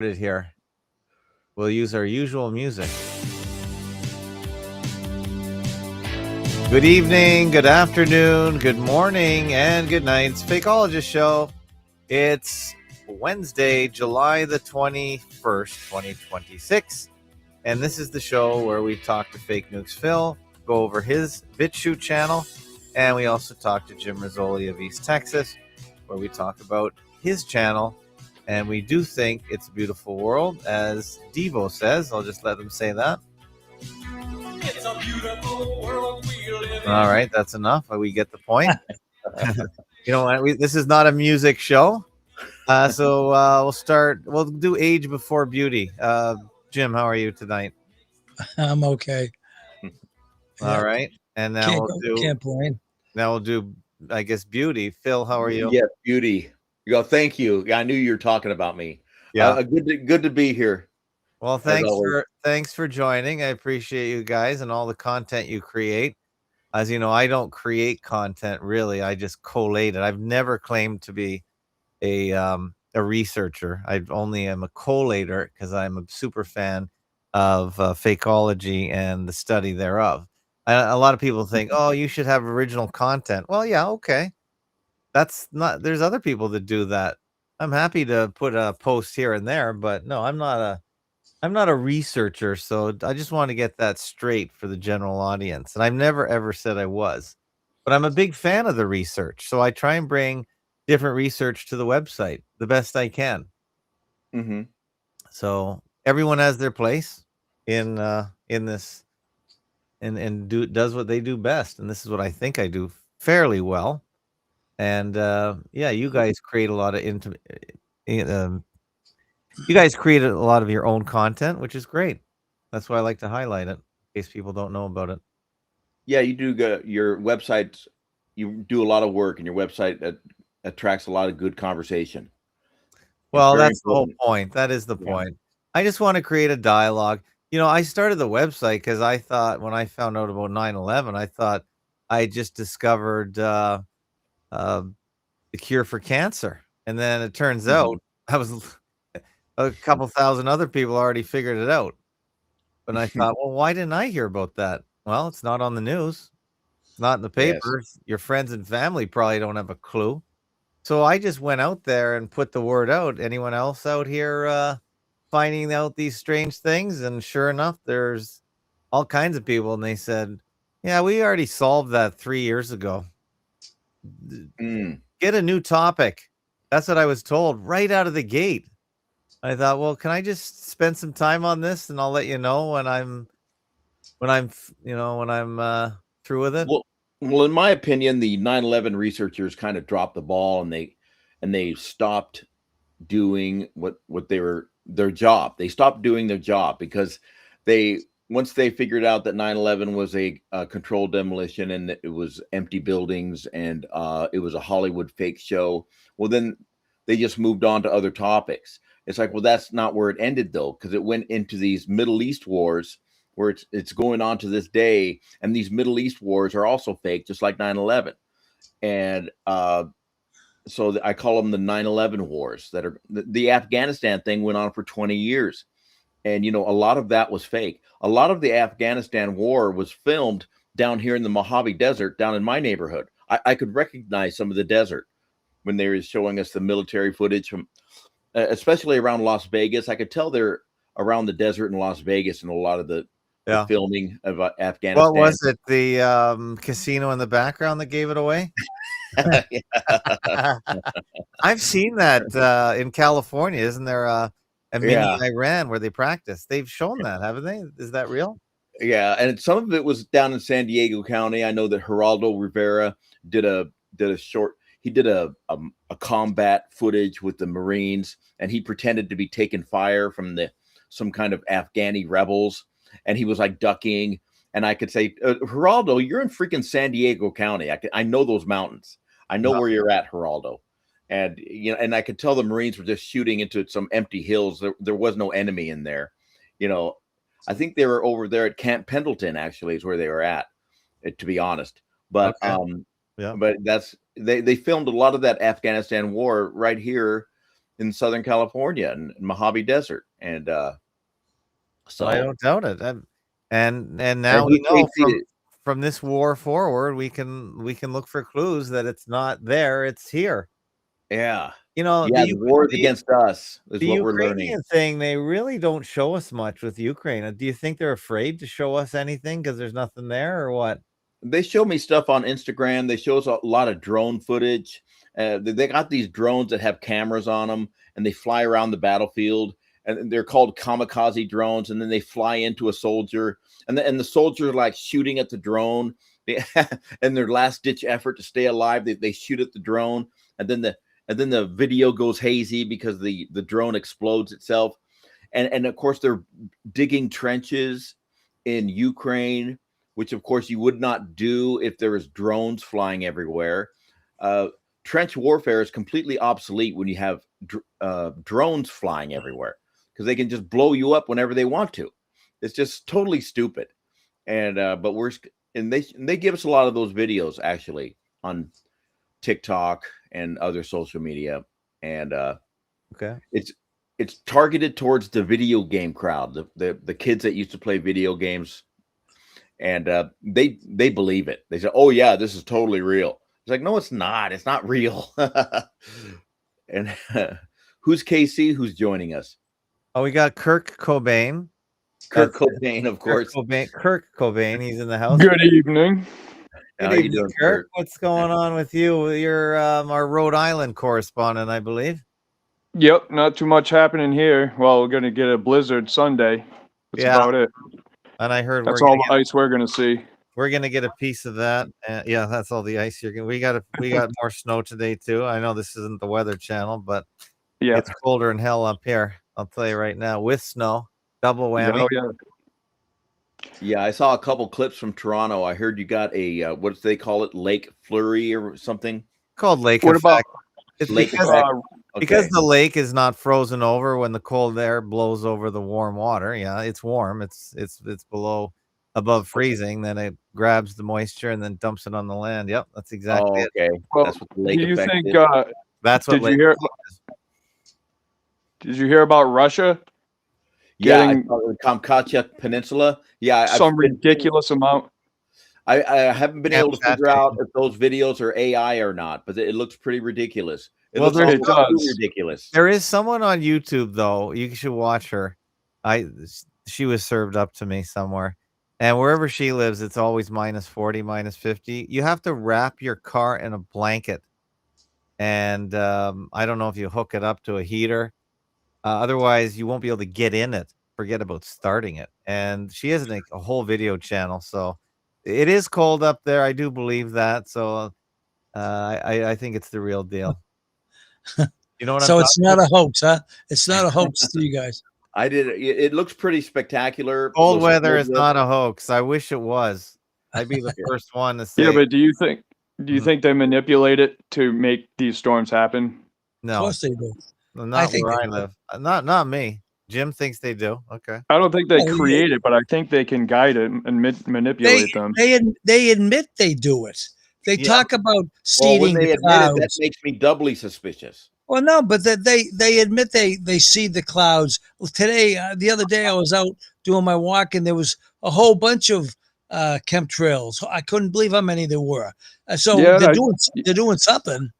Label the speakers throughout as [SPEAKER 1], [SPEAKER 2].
[SPEAKER 1] It here. We'll use our usual music. Good evening, good afternoon, good morning, and good night. It's Fakeologist Show. It's Wednesday, July the 21st, 2026. And this is the show where we talk to Fake Nukes Phil, go over his BitChute channel, and we also talk to Jim Rizoli of East Texas, where we talk about his channel. And we do think it's a beautiful world, as Devo says. I'll just let them say that. It's a beautiful world we live in. All right, that's enough. We get the point. You know what? This is not a music show. So we'll start. We'll do age before beauty. Jim, how are you tonight?
[SPEAKER 2] I'm okay.
[SPEAKER 1] All right. And now
[SPEAKER 2] can't blame.
[SPEAKER 1] Now we'll do, I guess, beauty. Phil, how are you?
[SPEAKER 3] Yeah, beauty. Thank you. I knew you were talking about me.
[SPEAKER 1] Yeah.
[SPEAKER 3] Good to be here.
[SPEAKER 1] Well, thanks for joining. I appreciate you guys and all the content you create. As you know, I don't create content really. I just collate it. I've never claimed to be a researcher. I only am a collator because I'm a super fan of fakeology and the study thereof. A lot of people think, oh, you should have original content. Well, yeah, okay. That's not. There's other people that do that. I'm happy to put a post here and there, but no, I'm not a researcher, so I just want to get that straight for the general audience. And I've never ever said I was, but I'm a big fan of the research, so I try and bring different research to the website the best I can.
[SPEAKER 3] Mm-hmm.
[SPEAKER 1] So everyone has their place in this, and does what they do best, and this is what I think I do fairly well. And yeah, you guys create a lot of you guys created a lot of your own content, which is great. That's why I like to highlight it in case people don't know about it.
[SPEAKER 3] Yeah, you do your website. You do a lot of work, and your website attracts a lot of good conversation.
[SPEAKER 1] Well, that's the whole point. That is the point. I just want to create a dialogue. You know, I started the website because I thought when I found out about 9/11, I thought I just discovered the cure for cancer. And then it turns out I was a couple thousand other people already figured it out. And I thought, well, why didn't I hear about that? Well, it's not on the news. It's not in the papers. Yes. Your friends and family probably don't have a clue. So I just went out there and put the word out. Anyone else out here finding out these strange things? And sure enough, there's all kinds of people. And they said, yeah, we already solved that 3 years ago. Get a new topic. That's what I was told right out of the gate. I thought, well, can I just spend some time on this and I'll let you know when I'm through with it?
[SPEAKER 3] Well, in my opinion, the 9/11 researchers kind of dropped the ball and they stopped doing what they were their job. They stopped doing their job because once they figured out that 9/11 was a controlled demolition and it was empty buildings and it was a Hollywood fake show, well, then they just moved on to other topics. It's like, well, that's not where it ended, though, because it went into these Middle East wars where it's going on to this day. And these Middle East wars are also fake, just like 9/11. And so I call them the 9/11 wars. That are the Afghanistan thing went on for 20 years. And, you know, a lot of that was fake. A lot of the Afghanistan war was filmed down here in the Mojave Desert, down in my neighborhood. I could recognize some of the desert when they were showing us the military footage from, especially around Las Vegas. I could tell they're around the desert in Las Vegas and a lot of the filming of Afghanistan.
[SPEAKER 1] What was it? The casino in the background that gave it away? I've seen that in California. Isn't there a mini Iran where they practice? They've shown that, haven't they? Is that real?
[SPEAKER 3] Yeah, and some of it was down in San Diego County. I know that Geraldo Rivera did a short. He did a combat footage with the Marines, and he pretended to be taking fire from some kind of Afghani rebels, and he was like ducking. And I could say, Geraldo, you're in freaking San Diego County. I know those mountains. I know where you're at, Geraldo. And you know, and I could tell the Marines were just shooting into some empty hills. There was no enemy in there. You know, I think they were over there at Camp Pendleton. Actually, is where they were at. To be honest, but but they filmed a lot of that Afghanistan war right here in Southern California and Mojave Desert, and so
[SPEAKER 1] I don't doubt it. And now
[SPEAKER 3] and
[SPEAKER 1] we
[SPEAKER 3] he
[SPEAKER 1] know
[SPEAKER 3] takes it.
[SPEAKER 1] from this war forward, we can look for clues that it's not there, it's here.
[SPEAKER 3] Yeah,
[SPEAKER 1] You know,
[SPEAKER 3] yeah. The war is against us, is
[SPEAKER 1] the
[SPEAKER 3] what we're learning.
[SPEAKER 1] Ukrainian thing, they really don't show us much with Ukraine. Do you think they're afraid to show us anything because there's nothing there, or what?
[SPEAKER 3] They show me stuff on Instagram. They show us a lot of drone footage. They got these drones that have cameras on them, and they fly around the battlefield. And they're called kamikaze drones. And then they fly into a soldier, and the soldier like shooting at the drone. And their last ditch effort to stay alive, they shoot at the drone, and then the video goes hazy because the drone explodes itself. And of course they're digging trenches in Ukraine, which of course you would not do if there was drones flying everywhere. Trench warfare is completely obsolete when you have drones flying everywhere, because they can just blow you up whenever they want to. It's just totally stupid. And but they give us a lot of those videos actually on TikTok and other social media, and
[SPEAKER 1] Okay.
[SPEAKER 3] it's targeted towards the video game crowd, the kids that used to play video games, and they believe it. They say, "Oh yeah, this is totally real." It's like, no, it's not. It's not real. And who's KC? Who's joining us?
[SPEAKER 1] Oh, we got Kurt Cobain.
[SPEAKER 3] Kurt Cobain, of course.
[SPEAKER 1] Kurt Cobain. He's in the house.
[SPEAKER 4] Good evening.
[SPEAKER 3] How you doing, Kurt?
[SPEAKER 1] What's going on with you? You're our Rhode Island correspondent, I believe.
[SPEAKER 4] Yep, not too much happening here. Well, we're gonna get a blizzard Sunday. That's about it.
[SPEAKER 1] And I heard
[SPEAKER 4] that's all the ice we're gonna see.
[SPEAKER 1] We're gonna get a piece of that. Yeah, that's all the ice you're gonna. We got more snow today too. I know this isn't the Weather Channel, but yeah, it's colder than hell up here. I'll tell you right now, with snow, double whammy.
[SPEAKER 4] Oh yeah.
[SPEAKER 3] Yeah, I saw a couple clips from Toronto. I heard you got a what do they call it, Lake Flurry or something?
[SPEAKER 1] Called Lake
[SPEAKER 4] What
[SPEAKER 1] Effect.
[SPEAKER 4] about
[SPEAKER 1] It's
[SPEAKER 3] Lake
[SPEAKER 1] because,
[SPEAKER 3] Effect.
[SPEAKER 1] because the lake is not frozen over when the cold air blows over the warm water. Yeah, it's warm. It's above freezing. Then it grabs the moisture and then dumps it on the land. Yep, that's exactly it.
[SPEAKER 3] Okay.
[SPEAKER 4] Well,
[SPEAKER 3] that's what the Lake
[SPEAKER 4] do you
[SPEAKER 3] Effect
[SPEAKER 4] think?
[SPEAKER 3] is.
[SPEAKER 1] That's what.
[SPEAKER 4] Did you hear about Russia?
[SPEAKER 3] Yeah, the Kamchatka Peninsula. Yeah,
[SPEAKER 4] some ridiculous amount.
[SPEAKER 3] I haven't been able to figure out if those videos are AI or not, but it looks pretty ridiculous. It does. Ridiculous.
[SPEAKER 1] There is someone on YouTube though. You should watch her. She was served up to me somewhere, and wherever she lives, it's always -40, -50. You have to wrap your car in a blanket, and I don't know if you hook it up to a heater. Otherwise, you won't be able to get in it. Forget about starting it. And she has a whole video channel, so it is cold up there. I do believe that. So I think it's the real deal. You know what?
[SPEAKER 2] So it's not a hoax, huh? It's not a hoax to you guys.
[SPEAKER 3] I did. It looks pretty spectacular.
[SPEAKER 1] Cold weather is not a hoax. I wish it was. I'd be the first one to say.
[SPEAKER 4] Yeah, but do you think they manipulate it to make these storms happen?
[SPEAKER 1] No,
[SPEAKER 2] of course they do.
[SPEAKER 1] Not where I live. Not me. Jim thinks they do. Okay.
[SPEAKER 4] I don't think they create it, but I think they can guide it and manipulate them.
[SPEAKER 2] They admit they do it. They talk about seeding
[SPEAKER 3] when they
[SPEAKER 2] the
[SPEAKER 3] admit
[SPEAKER 2] clouds.
[SPEAKER 3] it, that makes me doubly suspicious.
[SPEAKER 2] Well, no, but they admit they see the clouds. Well, today, the other day, I was out doing my walk, and there was a whole bunch of chemtrails. I couldn't believe how many there were. So they're doing something.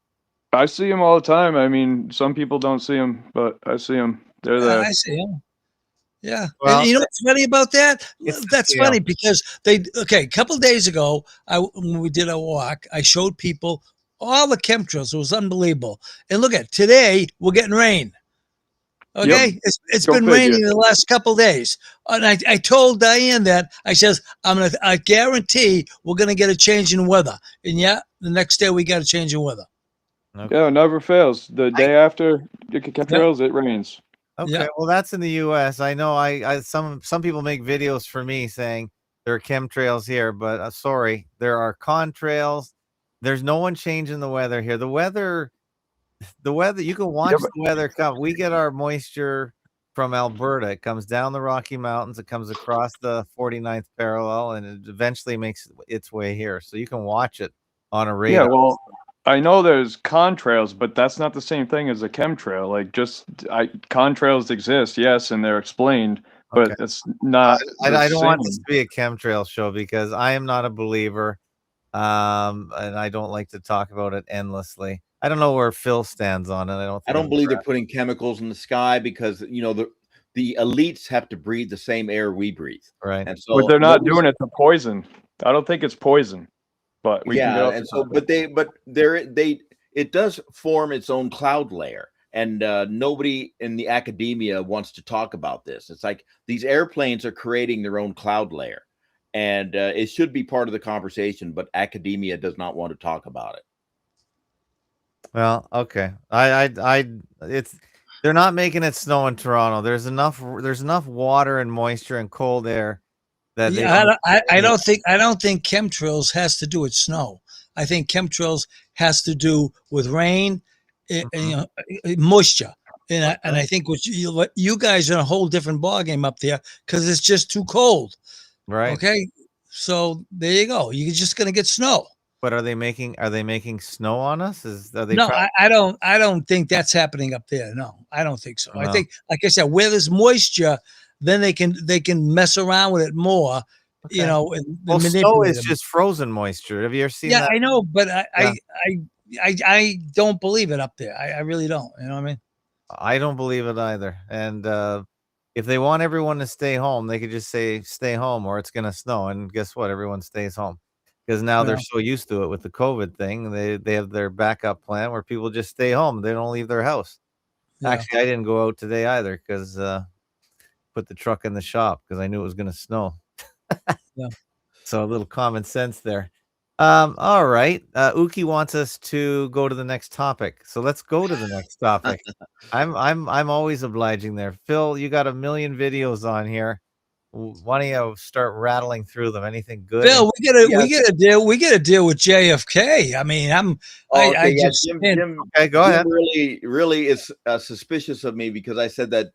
[SPEAKER 4] I see them all the time. I mean, some people don't see them, but I see them. They're there.
[SPEAKER 2] I see them. Yeah.
[SPEAKER 1] Well,
[SPEAKER 2] and you know what's funny about that? That's funny because a couple of days ago, when we did our walk, I showed people all the chemtrails. It was unbelievable. And look at today, we're getting rain. Okay. Yep. It's been raining the last couple of days. And I told Diane that I guarantee we're going to get a change in weather. And the next day we got a change in weather.
[SPEAKER 4] Okay. Yeah, it never fails. The day after it chemtrails, it rains.
[SPEAKER 1] Okay, well, that's in the U.S. I know. Some people make videos for me saying there are chemtrails here, but sorry, there are contrails. There's no one changing the weather here. The weather. You can watch the weather come. We get our moisture from Alberta. It comes down the Rocky Mountains. It comes across the 49th parallel, and it eventually makes its way here. So you can watch it on a radar.
[SPEAKER 4] Yeah, well, I know there's contrails, but that's not the same thing as a chemtrail. Like, contrails exist, yes, and they're explained,
[SPEAKER 1] Okay.
[SPEAKER 4] but it's not the
[SPEAKER 1] I don't want this
[SPEAKER 4] same.
[SPEAKER 1] to be a chemtrail show because I am not a believer, and I don't like to talk about it endlessly. I don't know where Phil stands on it. I don't
[SPEAKER 3] I
[SPEAKER 1] think
[SPEAKER 3] don't
[SPEAKER 1] I've
[SPEAKER 3] believe
[SPEAKER 1] ever
[SPEAKER 3] they're putting chemicals in the sky because the elites have to breathe the same air we breathe,
[SPEAKER 1] right.
[SPEAKER 3] and
[SPEAKER 4] But
[SPEAKER 3] so
[SPEAKER 4] they're not
[SPEAKER 3] nobody's
[SPEAKER 4] doing it to poison. I don't think it's poison, but we can get
[SPEAKER 3] yeah,
[SPEAKER 4] off
[SPEAKER 3] and
[SPEAKER 4] the
[SPEAKER 3] so
[SPEAKER 4] topic.
[SPEAKER 3] but they it does form its own cloud layer, and nobody in the academia wants to talk about this. It's like these airplanes are creating their own cloud layer, and it should be part of the conversation, but academia does not want to talk about it.
[SPEAKER 1] Well, okay. It's they're not making it snow in Toronto. There's enough water and moisture and cold air that they
[SPEAKER 2] Yeah,
[SPEAKER 1] don't.
[SPEAKER 2] I don't think chemtrails has to do with snow. I think chemtrails has to do with rain,
[SPEAKER 1] Mhm.
[SPEAKER 2] moisture, and
[SPEAKER 1] Okay.
[SPEAKER 2] I think what you guys are in a whole different ballgame up there because it's just too cold.
[SPEAKER 1] Right.
[SPEAKER 2] Okay, so there you go. You're just gonna get snow.
[SPEAKER 1] But are they making snow on us? Are they
[SPEAKER 2] No,
[SPEAKER 1] trying?
[SPEAKER 2] I don't think that's happening up there. No, I don't think so. I
[SPEAKER 1] No.
[SPEAKER 2] think, like I said, where there's moisture, then they can mess around with it more,
[SPEAKER 1] Okay. Well,
[SPEAKER 2] and
[SPEAKER 1] snow
[SPEAKER 2] manipulate
[SPEAKER 1] is
[SPEAKER 2] them.
[SPEAKER 1] just frozen moisture. Have you ever seen
[SPEAKER 2] Yeah,
[SPEAKER 1] that?
[SPEAKER 2] I know, but
[SPEAKER 1] Yeah.
[SPEAKER 2] I don't believe it up there. I really don't. You know what I mean?
[SPEAKER 1] I don't believe it either. And if they want everyone to stay home, they could just say stay home or it's going to snow. And guess what? Everyone stays home because now they're
[SPEAKER 2] Yeah,
[SPEAKER 1] so used to it with the COVID thing. They have their backup plan where people just stay home. They don't leave their house.
[SPEAKER 2] yeah,
[SPEAKER 1] Actually, I didn't go out today either because put the truck in the shop because I knew it was going to snow.
[SPEAKER 2] yeah.
[SPEAKER 1] So a little common sense there. All right. Uki wants us to go to the next topic. So let's go to the next topic. I'm always obliging there. Phil, you got a million videos on here. Why don't you start rattling through them? Anything good? And
[SPEAKER 2] Phil,
[SPEAKER 3] Yes.
[SPEAKER 2] we get to deal with JFK. I mean,
[SPEAKER 3] Oh, okay.
[SPEAKER 2] I
[SPEAKER 3] Yeah,
[SPEAKER 2] just
[SPEAKER 1] okay, go
[SPEAKER 3] Jim
[SPEAKER 1] ahead.
[SPEAKER 3] really is suspicious of me because I said that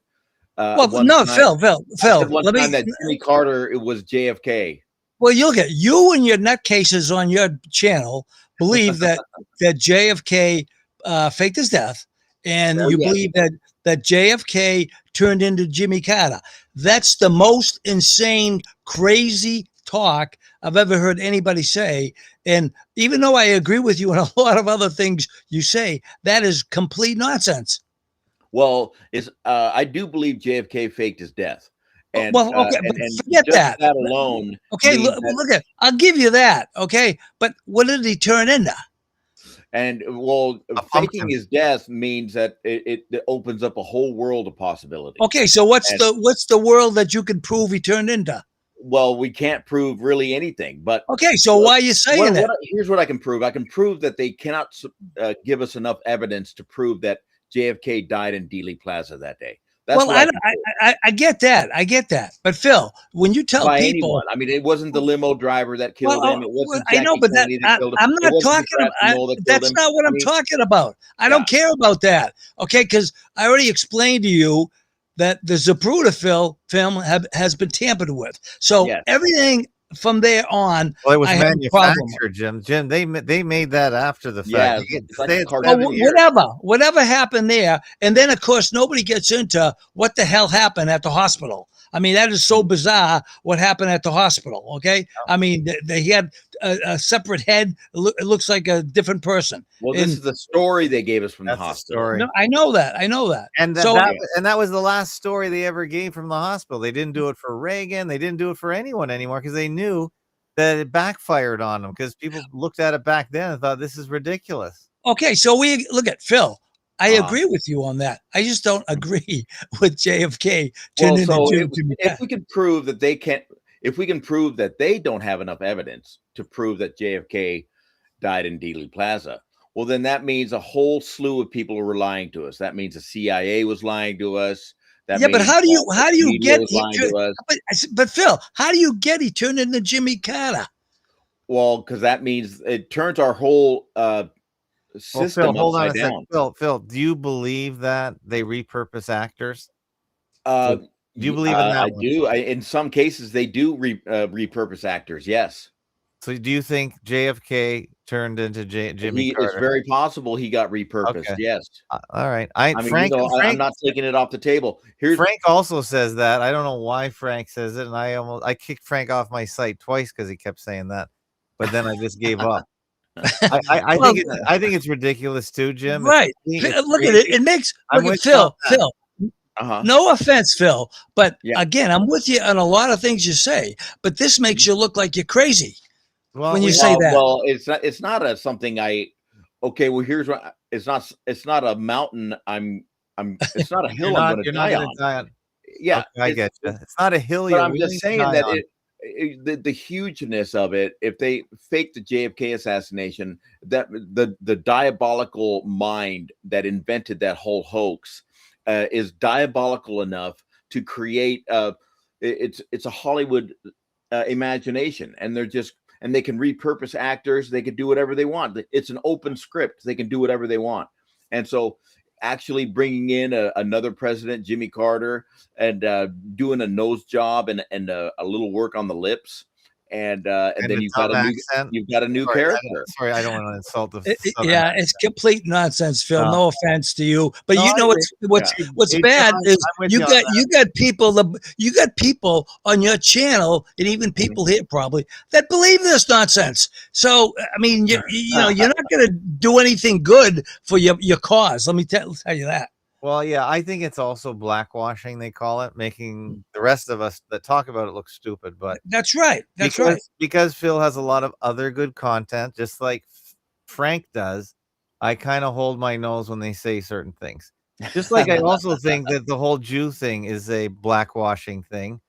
[SPEAKER 2] well,
[SPEAKER 3] one
[SPEAKER 2] no,
[SPEAKER 3] time. I said
[SPEAKER 2] Phil.
[SPEAKER 3] one
[SPEAKER 2] Let me
[SPEAKER 3] time that Jimmy Carter it was JFK.
[SPEAKER 2] Well, you'll get you and your nutcases on your channel believe that JFK faked his death, and
[SPEAKER 3] Oh
[SPEAKER 2] you
[SPEAKER 3] yes.
[SPEAKER 2] believe that JFK turned into Jimmy Carter. That's the most insane, crazy talk I've ever heard anybody say. And even though I agree with you on a lot of other things you say, that is complete nonsense.
[SPEAKER 3] Well, it's I do believe JFK faked his death, and
[SPEAKER 2] Well, okay, but forget
[SPEAKER 3] just
[SPEAKER 2] that.
[SPEAKER 3] that alone
[SPEAKER 2] Okay,
[SPEAKER 3] means that.
[SPEAKER 2] look at. I'll give you that. Okay, but what did he turn into?
[SPEAKER 3] And well,
[SPEAKER 1] A
[SPEAKER 3] faking
[SPEAKER 1] pumpkin.
[SPEAKER 3] his death means that it opens up a whole world of possibilities.
[SPEAKER 2] Okay, so
[SPEAKER 3] And
[SPEAKER 2] what's the world that you can prove he turned into?
[SPEAKER 3] well, we can't prove really anything, but
[SPEAKER 2] Okay, so
[SPEAKER 3] what
[SPEAKER 2] why are you saying it?
[SPEAKER 3] here's what I can prove. I can prove that they cannot give us enough evidence to prove that JFK died in Dealey Plaza that day. That's
[SPEAKER 2] Well,
[SPEAKER 3] what I can prove
[SPEAKER 2] I get that, I get that. But Phil, when you tell
[SPEAKER 3] by
[SPEAKER 2] people,
[SPEAKER 3] anyone. I mean, it wasn't the limo driver that
[SPEAKER 2] well,
[SPEAKER 3] killed him. It wasn't
[SPEAKER 2] I know,
[SPEAKER 3] Jackie
[SPEAKER 2] but
[SPEAKER 3] Kennedy that killed him.
[SPEAKER 2] I'm
[SPEAKER 3] It
[SPEAKER 2] not
[SPEAKER 3] wasn't the
[SPEAKER 2] talking
[SPEAKER 3] crash
[SPEAKER 2] about.
[SPEAKER 3] mole that killed
[SPEAKER 2] That's
[SPEAKER 3] him.
[SPEAKER 2] not what
[SPEAKER 3] I
[SPEAKER 2] I'm
[SPEAKER 3] mean,
[SPEAKER 2] talking about. I
[SPEAKER 3] yeah,
[SPEAKER 2] don't care about that. Okay, because I already explained to you that the Zapruder film has been tampered with. So
[SPEAKER 3] yes.
[SPEAKER 2] everything from there on,
[SPEAKER 1] Well, it was
[SPEAKER 2] I have a problem with.
[SPEAKER 1] manufactured, Jim. Jim, they made that after the fact.
[SPEAKER 3] Yeah,
[SPEAKER 1] They
[SPEAKER 3] it's like a
[SPEAKER 1] stayed
[SPEAKER 2] Well,
[SPEAKER 1] 7 years.
[SPEAKER 3] cartoon.
[SPEAKER 2] whatever happened there, and then of course nobody gets into what the hell happened at the hospital. I mean, that is so bizarre. What happened at the hospital? Okay, I mean, they had a separate head. It looks like a different person.
[SPEAKER 3] Well, this
[SPEAKER 2] And
[SPEAKER 3] is the story they gave us from the
[SPEAKER 1] That's the
[SPEAKER 3] hospital.
[SPEAKER 1] story.
[SPEAKER 2] no, I know that. I know that.
[SPEAKER 1] And
[SPEAKER 2] So
[SPEAKER 1] that was the last story they ever gave from the hospital. They didn't do it for Reagan. They didn't do it for anyone anymore because they knew that it backfired on them because people looked at it back then and thought this is ridiculous.
[SPEAKER 2] okay, so we look at Phil. I
[SPEAKER 3] Uh,
[SPEAKER 2] agree with you on that. I just don't agree with JFK
[SPEAKER 3] well,
[SPEAKER 2] turning into
[SPEAKER 3] so
[SPEAKER 2] Jimmy
[SPEAKER 3] if
[SPEAKER 2] Carter.
[SPEAKER 3] we can prove that they can't, if we can prove that they don't have enough evidence to prove that JFK died in Dealey Plaza, well, then that means a whole slew of people were lying to us. That means the CIA was lying to us. That
[SPEAKER 2] Yeah, but
[SPEAKER 3] means
[SPEAKER 2] how do
[SPEAKER 3] the
[SPEAKER 2] you
[SPEAKER 3] media
[SPEAKER 2] get
[SPEAKER 3] was lying to us.
[SPEAKER 2] but Phil, how do you get he turned into Jimmy Carter?
[SPEAKER 3] Well, because that means it turns our whole
[SPEAKER 1] Well, Phil,
[SPEAKER 3] system
[SPEAKER 1] hold on
[SPEAKER 3] upside
[SPEAKER 1] a sec.
[SPEAKER 3] down.
[SPEAKER 1] Phil, do you believe that they repurpose actors?
[SPEAKER 3] Uh,
[SPEAKER 1] Do you believe in that
[SPEAKER 3] I
[SPEAKER 1] one?
[SPEAKER 3] do. In some cases, they do repurpose actors. Yes.
[SPEAKER 1] So do you think JFK turned into Jimmy
[SPEAKER 3] It's
[SPEAKER 1] Carter?
[SPEAKER 3] very possible he got repurposed.
[SPEAKER 1] Okay.
[SPEAKER 3] Yes.
[SPEAKER 1] All right.
[SPEAKER 3] I mean, you know, I'm not taking it off the table.
[SPEAKER 1] Frank also says that. I don't know why Frank says it, and I kicked Frank off my site twice because he kept saying that, but then I just gave up. I
[SPEAKER 2] Well,
[SPEAKER 1] think it's ridiculous too, Jim.
[SPEAKER 2] right.
[SPEAKER 1] It's
[SPEAKER 2] Look at it.
[SPEAKER 1] crazy.
[SPEAKER 2] It makes
[SPEAKER 1] I'm
[SPEAKER 2] look at
[SPEAKER 1] with you on
[SPEAKER 2] Phil.
[SPEAKER 1] that.
[SPEAKER 3] Uh-huh.
[SPEAKER 2] No offense, Phil, but
[SPEAKER 3] Yeah.
[SPEAKER 2] again, I'm with you on a lot of things you say. But this makes you look like you're crazy when you say that.
[SPEAKER 3] Well, it's not a something I. Okay, well, here's what it's not a mountain. It's not a hill I'm going to die on. Yeah,
[SPEAKER 1] okay, I get you. It's not a hill
[SPEAKER 3] but
[SPEAKER 1] you're
[SPEAKER 3] I'm
[SPEAKER 1] willing
[SPEAKER 3] just
[SPEAKER 1] to
[SPEAKER 3] saying
[SPEAKER 1] die
[SPEAKER 3] that
[SPEAKER 1] on.
[SPEAKER 3] the hugeness of it, if they faked the JFK assassination, that the diabolical mind that invented that whole hoax is diabolical enough to create it's a Hollywood imagination, and they can repurpose actors, they can do whatever they want. It's an open script, they can do whatever they want. And so actually bringing in another president, Jimmy Carter, and doing a nose job and a little work on the lips, and then you've got a new character.
[SPEAKER 1] Sorry, I don't want to insult the
[SPEAKER 2] yeah, it's complete nonsense, Phil.
[SPEAKER 1] No.
[SPEAKER 2] No offense to you, but
[SPEAKER 1] No,
[SPEAKER 2] you know what's bad is you got people on your channel, and even people here probably that believe this nonsense. So I mean, you know, you're not going to do anything good for your cause. Let me tell you that.
[SPEAKER 1] Well, yeah, I think it's also blackwashing, they call it, making the rest of us that talk about it look stupid. But
[SPEAKER 2] that's right. That's right.
[SPEAKER 1] Because Phil has a lot of other good content, just like Frank does. I kind of hold my nose when they say certain things. Just like I also think that the whole Jew thing is a blackwashing thing.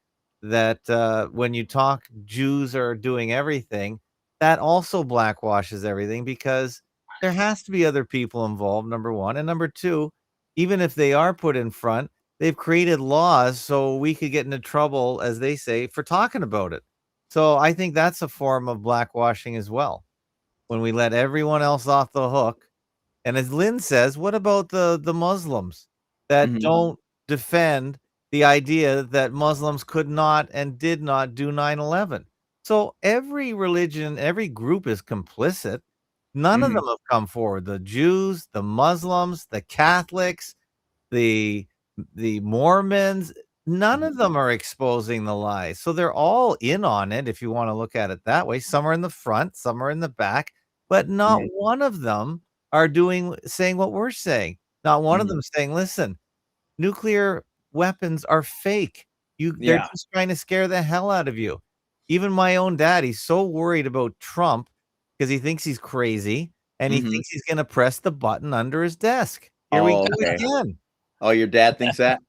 [SPEAKER 1] That when you talk Jews are doing everything, that also blackwashes everything because there has to be other people involved, number one. And number two, even if they are put in front, they've created laws so we could get into trouble, as they say, for talking about it. So I think that's a form of blackwashing as well. When we let everyone else off the hook. And as Lynn says, what about the Muslims that don't defend the idea that Muslims could not and did not do 9/11? So every religion, every group is complicit. None of them have come forward. The Jews, the Muslims, the Catholics, the Mormons, none of them are exposing the lies. So they're all in on it, if you want to look at it that way. Some are in the front, some are in the back, but not one of them are saying what we're saying. Not one of them saying, listen, nuclear weapons are fake. They're just trying to scare the hell out of you. Even my own dad, he's so worried about Trump because he thinks he's crazy and he thinks he's going to press the button under his desk. Here we go again.
[SPEAKER 3] Oh, your dad thinks that?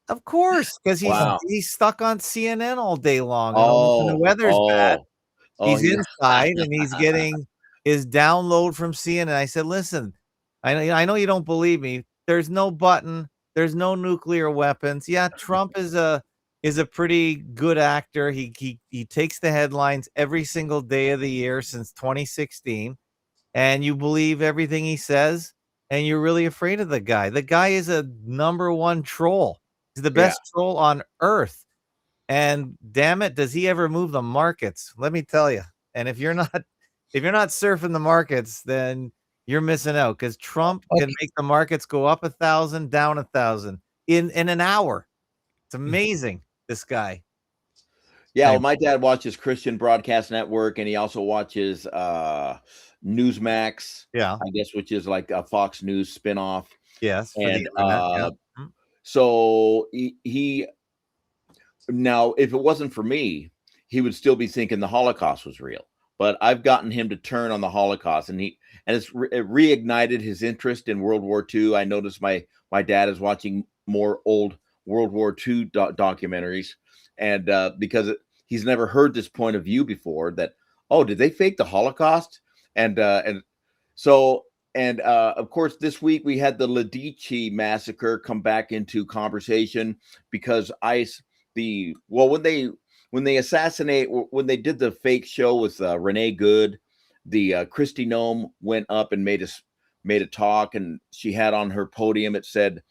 [SPEAKER 1] Of course, because he's stuck on CNN all day long. And when the weather's bad, he's inside and he's getting his download from CNN. I said, listen, I know you don't believe me. There's no button. There's no nuclear weapons. Yeah, Trump is a pretty good actor. He takes the headlines every single day of the year since 2016, and you believe everything he says, and you're really afraid of the guy. The guy is a number one troll. He's the best troll on earth. And damn it, does he ever move the markets? Let me tell you. And if you're not surfing the markets, then you're missing out because Trump can make the markets go up 1,000, down 1,000 in an hour. It's amazing, this guy.
[SPEAKER 3] Yeah, well, my dad watches Christian Broadcast Network, and he also watches Newsmax.
[SPEAKER 1] Yeah,
[SPEAKER 3] I guess, which is like a Fox News spinoff.
[SPEAKER 1] Yes,
[SPEAKER 3] and so he now, if it wasn't for me, he would still be thinking the Holocaust was real. But I've gotten him to turn on the Holocaust, and it reignited his interest in World War II. I noticed my dad is watching more old World War II documentaries, and because he's never heard this point of view before, that did they fake the Holocaust? And of course, this week we had the Medici massacre come back into conversation because when they did the fake show with Renee Good, the Christy Nome went up and made a talk, and she had on her podium, it said,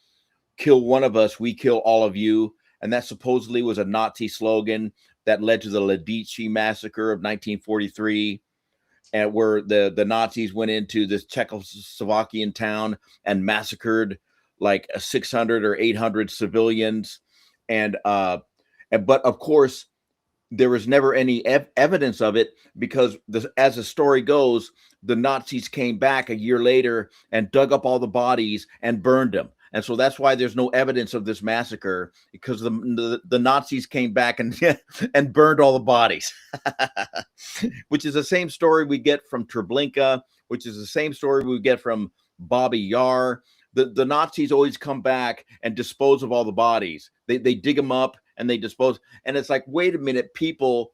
[SPEAKER 3] "Kill one of us, we kill all of you." And that supposedly was a Nazi slogan that led to the Medici massacre of 1943. and where the Nazis went into this Czechoslovakian town and massacred like 600 or 800 civilians, and but of course there was never any evidence of it, because as the story goes, the Nazis came back a year later and dug up all the bodies and burned them. And so that's why there's no evidence of this massacre, because the Nazis came back and and burned all the bodies, which is the same story we get from Treblinka, which is the same story we get from Babi Yar. The Nazis always come back and dispose of all the bodies. They dig them up and they dispose. And it's like, wait a minute, people.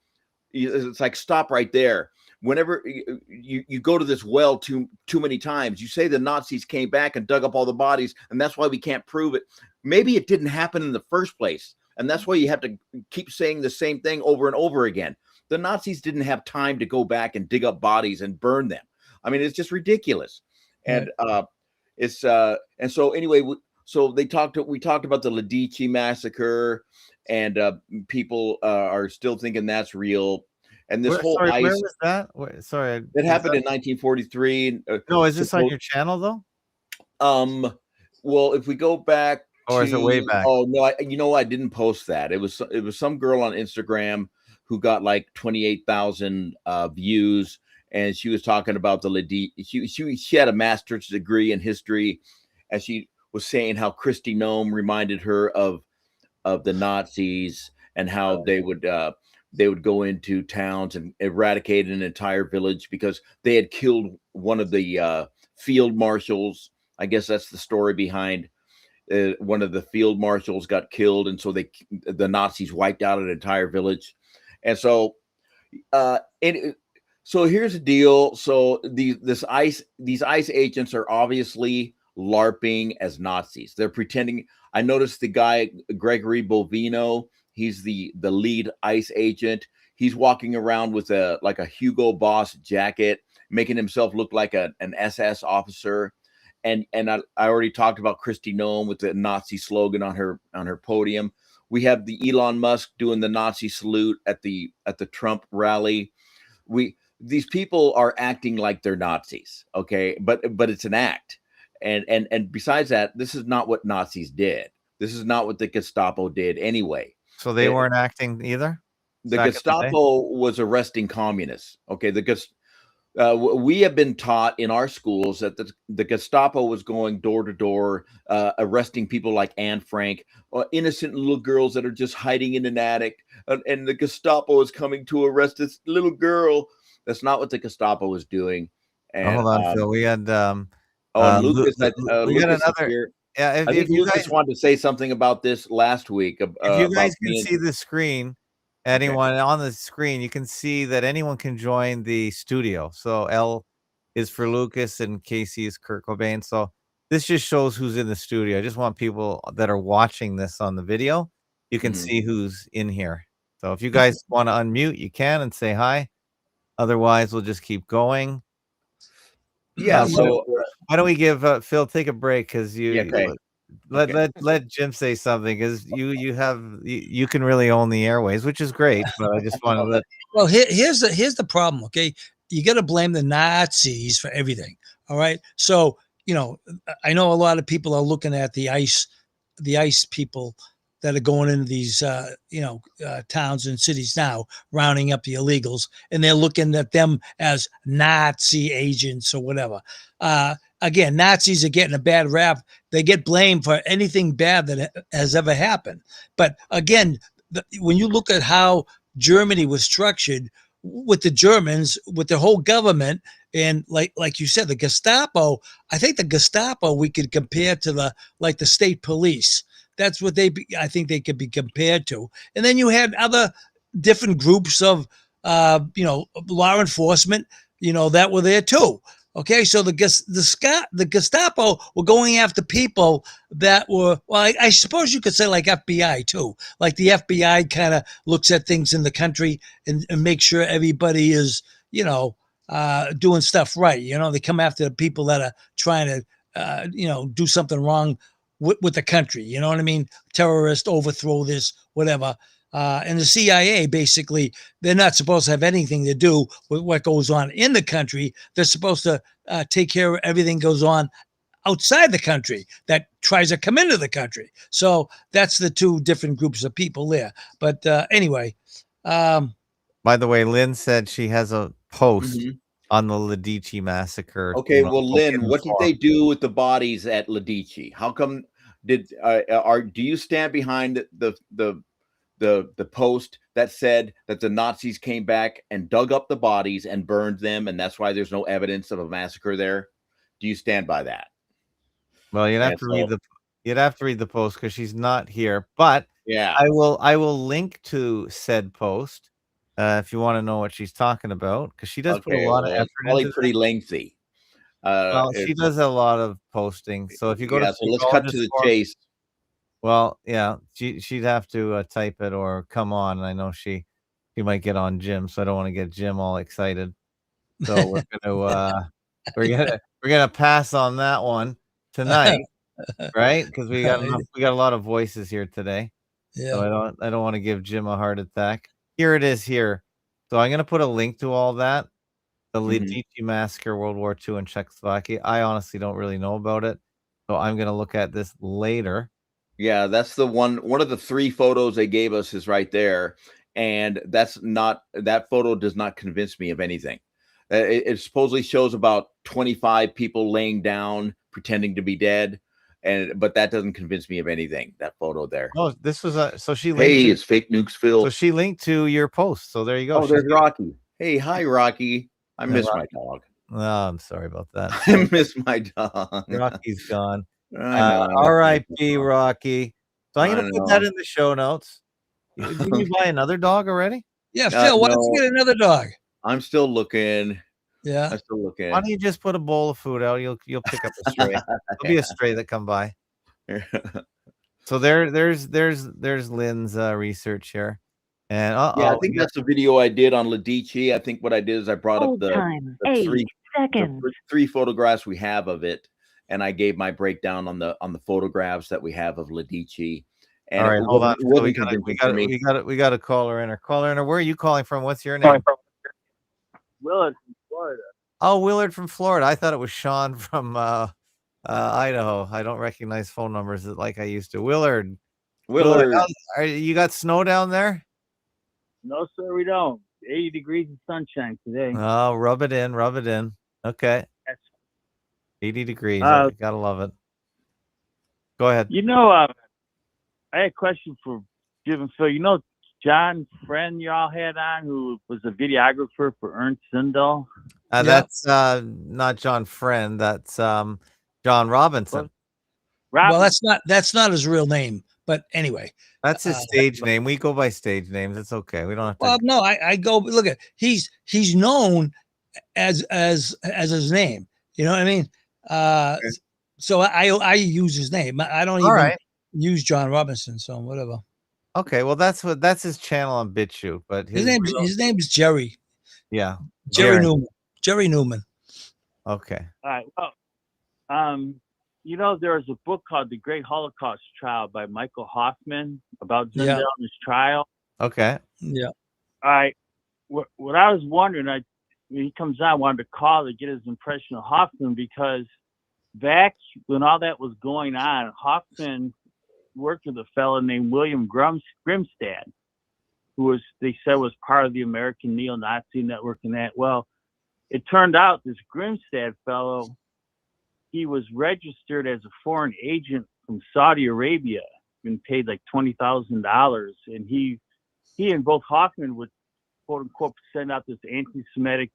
[SPEAKER 3] It's like, stop right there. Whenever you go to this well too many times, you say the Nazis came back and dug up all the bodies, and that's why we can't prove it. Maybe it didn't happen in the first place, and that's why you have to keep saying the same thing over and over again. The Nazis didn't have time to go back and dig up bodies and burn them. I mean, it's just ridiculous. And and so anyway, so we talked about the Medici massacre, and people are still thinking that's real. And this whole
[SPEAKER 1] where was that? Sorry,
[SPEAKER 3] it happened in 1943.
[SPEAKER 1] No, is this on your channel though?
[SPEAKER 3] Well, if we go back,
[SPEAKER 1] or is it way back?
[SPEAKER 3] Oh no, I didn't post that. It was some girl on Instagram who got like 28,000 views, and she was talking about she had a master's degree in history, and she was saying how Kristi Noem reminded her of the Nazis, and how they would go into towns and eradicate an entire village because they had killed one of the field marshals. I guess that's the story behind one of the field marshals got killed, and so the Nazis wiped out an entire village. And so so here's the deal. So these ICE agents are obviously LARPing as Nazis. They're pretending. I noticed the guy Gregory Bovino. He's the lead ICE agent. He's walking around with a Hugo Boss jacket, making himself look like an SS officer. And I already talked about Kristi Noem with the Nazi slogan on her podium. We have the Elon Musk doing the Nazi salute at the Trump rally. These people are acting like they're Nazis, okay? But it's an act. And besides that, this is not what Nazis did. This is not what the Gestapo did anyway.
[SPEAKER 1] So they weren't acting either?
[SPEAKER 3] The Gestapo was arresting communists. Okay, we have been taught in our schools that the Gestapo was going door to door, arresting people like Anne Frank, innocent little girls that are just hiding in an attic, and the Gestapo is coming to arrest this little girl. That's not what the Gestapo was doing. And,
[SPEAKER 1] hold on, Phil. We had
[SPEAKER 3] Lucas.
[SPEAKER 1] We got another.
[SPEAKER 3] Here.
[SPEAKER 1] Yeah,
[SPEAKER 3] I think Lucas wanted to say something about this last week.
[SPEAKER 1] If you guys can see the screen, anyone on the screen, you can see that anyone can join the studio. So L is for Lucas and Casey is Kurt Cobain. So this just shows who's in the studio. I just want people that are watching this on the video, you can see who's in here. So if you guys want to unmute, you can and say hi. Otherwise, we'll just keep going.
[SPEAKER 3] Yeah. So
[SPEAKER 1] why don't we give Phil take a break, because let Jim say something, because you can really own the airways, which is great. But I just want to let.
[SPEAKER 2] Well, here's the problem. Okay, you got to blame the Nazis for everything. All right, so I know a lot of people are looking at the ICE people that are going into these towns and cities now, rounding up the illegals, and they're looking at them as Nazi agents or whatever. Again, Nazis are getting a bad rap. They get blamed for anything bad that has ever happened. But again, when you look at how Germany was structured with the Germans, with the whole government, and like you said, the Gestapo, I think the Gestapo we could compare to the state police. That's what I think they could be compared to. And then you had other different groups of, law enforcement, that were there too. Okay, so the Gestapo were going after people that were, well, I suppose you could say like FBI too. Like the FBI kind of looks at things in the country and makes sure everybody is, doing stuff right. They come after the people that are trying to, do something wrong with the country. You know what I mean? Terrorist, overthrow this, whatever. And the CIA, basically, they're not supposed to have anything to do with what goes on in the country. They're supposed to take care of everything goes on outside the country that tries to come into the country. So that's the two different groups of people there. But anyway.
[SPEAKER 1] By the way, Lynn said she has a post on the Ledici massacre.
[SPEAKER 3] Okay, well, Lynn, what did they do with the bodies at Ledici? How come do you stand behind the post that said that the Nazis came back and dug up the bodies and burned them, and that's why there's no evidence of a massacre there? Do you stand by that?
[SPEAKER 1] Well, you'd have to read the post because she's not here. But
[SPEAKER 3] yeah,
[SPEAKER 1] I will link to said post if you want to know what she's talking about, because she does put a lot of effort.
[SPEAKER 3] Probably pretty lengthy.
[SPEAKER 1] Well, she does a lot of posting. So if you go to,
[SPEAKER 3] so let's cut to the chase.
[SPEAKER 1] Well, yeah, she'd have to type it or come on. And I know she might get on Jim, so I don't want to get Jim all excited. So we're gonna pass on that one tonight, right? Because we got a lot of voices here today.
[SPEAKER 2] Yeah.
[SPEAKER 1] So I don't want to give Jim a heart attack. Here it is here. So I'm gonna put a link to all that. The Ledici massacre, World War II in Czechoslovakia. I honestly don't really know about it, so I'm gonna look at this later.
[SPEAKER 3] Yeah, that's the one of the 3 photos they gave us is right there, and that photo does not convince me of anything. It supposedly shows about 25 people laying down pretending to be dead, but that doesn't convince me of anything. That photo there.
[SPEAKER 1] Oh, this was so she linked.
[SPEAKER 3] Hey, it's Fake Nukes Phil.
[SPEAKER 1] So she linked to your post. So there you go.
[SPEAKER 3] Oh, there's Rocky. Hey, hi, Rocky. I miss my dog.
[SPEAKER 1] Oh, I'm sorry about that.
[SPEAKER 3] I miss my dog.
[SPEAKER 1] Rocky's gone.
[SPEAKER 3] I know.
[SPEAKER 1] R.I.P. Rocky. So I'm going to put that in the show notes. Did you buy another dog already?
[SPEAKER 2] Yeah, Phil, why don't you get another dog?
[SPEAKER 3] I'm still looking.
[SPEAKER 2] Yeah.
[SPEAKER 3] I'm still looking.
[SPEAKER 1] Why don't you just put a bowl of food out? You'll pick up a stray. There'll be a stray that come by. So there's Lynn's research here. And
[SPEAKER 3] I think that's the video I did on Ledici. I think what I did is I brought up the 3 photographs we have of it, and I gave my breakdown on the photographs that we have of Ledici. And
[SPEAKER 1] all right, hold on. So we got a caller in. Where are you calling from? What's your name?
[SPEAKER 5] Willard from Florida.
[SPEAKER 1] Oh, Willard from Florida. I thought it was Sean from Idaho. I don't recognize phone numbers like I used to. Willard, you got snow down there?
[SPEAKER 5] No, sir, we don't. 80 degrees of sunshine today.
[SPEAKER 1] Oh, rub it in. Okay.
[SPEAKER 5] Yes.
[SPEAKER 1] 80 degrees. I gotta love it. Go ahead.
[SPEAKER 5] I had a question for Jim and Phil. John Friend y'all had on, who was a videographer for Ernst Zundel?
[SPEAKER 1] That's not John Friend. That's John Robinson.
[SPEAKER 2] Well, that's not his real name. But anyway,
[SPEAKER 1] that's his stage name. We go by stage names. It's okay. We don't have to.
[SPEAKER 2] Well, no, I go look at he's known as his name. You know what I mean? Okay. So I use his name. I don't even use John Robinson. So whatever.
[SPEAKER 1] Okay, well that's his channel on BitChute, but his
[SPEAKER 2] name is Jerry.
[SPEAKER 1] Yeah,
[SPEAKER 2] Jerry Newman. Jerry Newman.
[SPEAKER 1] Okay.
[SPEAKER 5] All right. Well, there's a book called The Great Holocaust Trial by Michael Hoffman about Zundel and his trial.
[SPEAKER 1] Okay.
[SPEAKER 2] Yeah.
[SPEAKER 5] All right. What I was wondering, when he comes on, I wanted to call to get his impression of Hoffman, because back when all that was going on, Hoffman worked with a fellow named William Grimstad, who they said was part of the American neo-Nazi network and that. Well, it turned out this Grimstad fellow, he was registered as a foreign agent from Saudi Arabia, been paid like $20,000, and he and both Hoffman would quote unquote send out this anti-Semitic,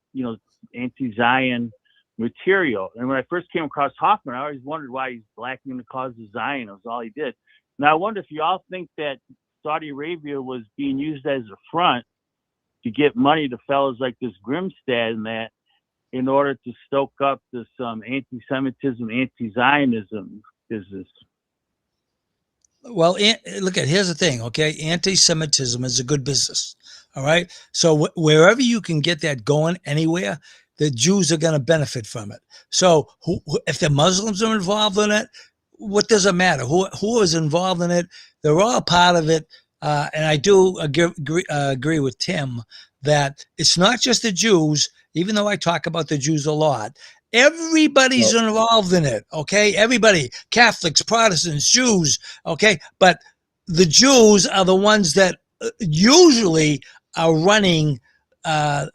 [SPEAKER 5] anti-Zion material. And when I first came across Hoffman, I always wondered why he's blackening the cause of Zion. That was all he did. Now I wonder if you all think that Saudi Arabia was being used as a front to get money to fellows like this Grimstad and that, in order to stoke up this anti-Semitism, anti-Zionism business.
[SPEAKER 2] Well, look at, here's the thing, okay? Anti-Semitism is a good business, all right? So wherever you can get that going anywhere, the Jews are going to benefit from it. So if the Muslims are involved in it, what does it matter? Who is involved in it? They're all part of it. And I do agree with Tim that it's not just the Jews, even though I talk about the Jews a lot. Everybody's involved in it, okay? Everybody, Catholics, Protestants, Jews, okay? But the Jews are the ones that usually are running,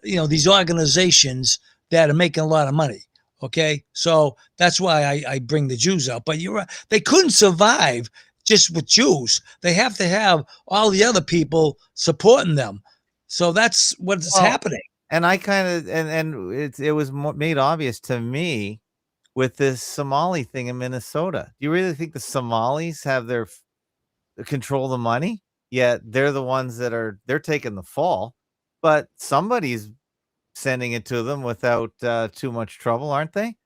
[SPEAKER 2] these organizations that are making a lot of money, okay? So that's why I bring the Jews up. But you're right. They couldn't survive just with Jews. They have to have all the other people supporting them. So that's what's happening.
[SPEAKER 1] And I kind of and it was made obvious to me with this Somali thing in Minnesota. Do you really think the Somalis have their control the money? Yet they're the ones that they're taking the fall, but somebody's sending it to them without too much trouble, aren't they?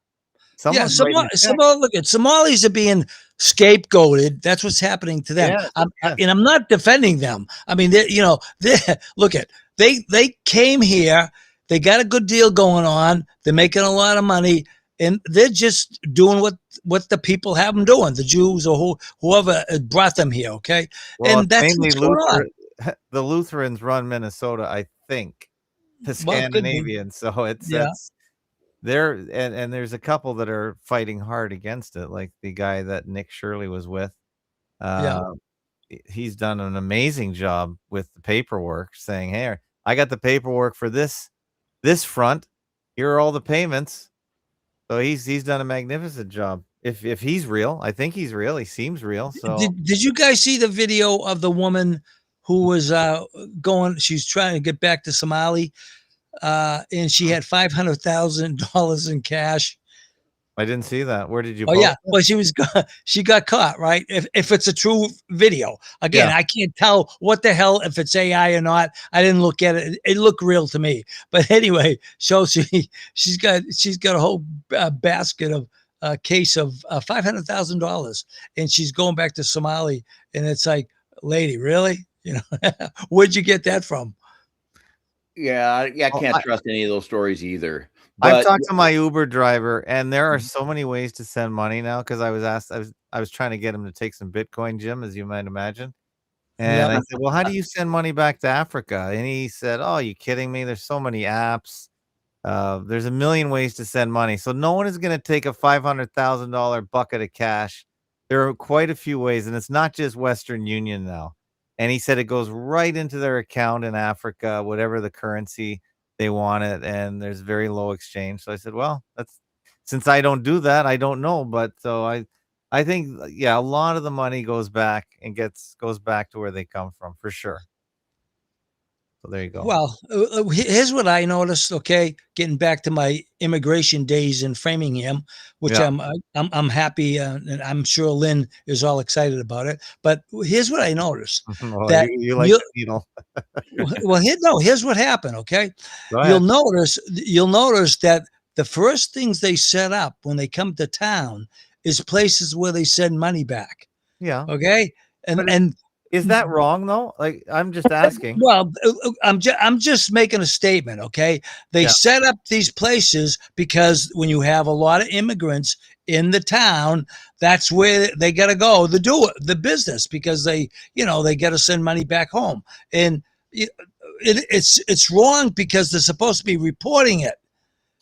[SPEAKER 2] Somalis, look at Somalis are being scapegoated. That's what's happening to them. And I'm not defending them. I mean, they came here, they got a good deal going on, they're making a lot of money, and they're just doing what the people have them doing, the Jews or whoever brought them here. Okay,
[SPEAKER 1] well,
[SPEAKER 2] and that's what's going on.
[SPEAKER 1] The Lutherans run Minnesota, I think, the Scandinavians. So that's. There and there's a couple that are fighting hard against it, like the guy that Nick Shirley was with. He's done an amazing job with the paperwork, saying, "Hey, I got the paperwork for this front. Here are all the payments." So he's done a magnificent job. If he's real, I think he's real. He seems real. So
[SPEAKER 2] did you guys see the video of the woman who was going? She's trying to get back to Somali. And she had $500,000 in cash.
[SPEAKER 1] I didn't see that. Where did you?
[SPEAKER 2] Oh yeah, well she got caught, right? If it's a true video, again, I can't tell what the hell if it's AI or not. I didn't look at it; it looked real to me. But anyway, so she's got a whole basket of case of $500,000, and she's going back to Somali, and it's like, lady, really? Where'd you get that from?
[SPEAKER 3] Yeah, I can't trust any of those stories either.
[SPEAKER 1] But I've talked to my Uber driver, and there are so many ways to send money now. Because I was trying to get him to take some Bitcoin, Jim, as you might imagine. And I said, "Well, how do you send money back to Africa?" And he said, "Oh, are you kidding me? There's so many apps. There's a million ways to send money. So no one is going to take a $500,000 bucket of cash. There are quite a few ways, and it's not just Western Union now." And he said it goes right into their account in Africa, whatever the currency they want it, and there's very low exchange. So I said, well, since I don't do that, I don't know. But so I think, a lot of the money goes back and goes back to where they come from for sure. So there you go.
[SPEAKER 2] Well, here's what I noticed. Okay, getting back to my immigration days in Framingham, which I'm happy, and I'm sure Lynn is all excited about it. But here's what I noticed:
[SPEAKER 1] that you like the needle.
[SPEAKER 2] Here's what happened. Okay, you'll notice that the first things they set up when they come to town is places where they send money back.
[SPEAKER 1] Yeah.
[SPEAKER 2] Okay, and
[SPEAKER 1] is that wrong though? Like, I'm just asking.
[SPEAKER 2] Well, I'm just making a statement. Okay, they set up these places because when you have a lot of immigrants in the town, that's where they got to go to do the business, because they got to send money back home, and it's wrong because they're supposed to be reporting it.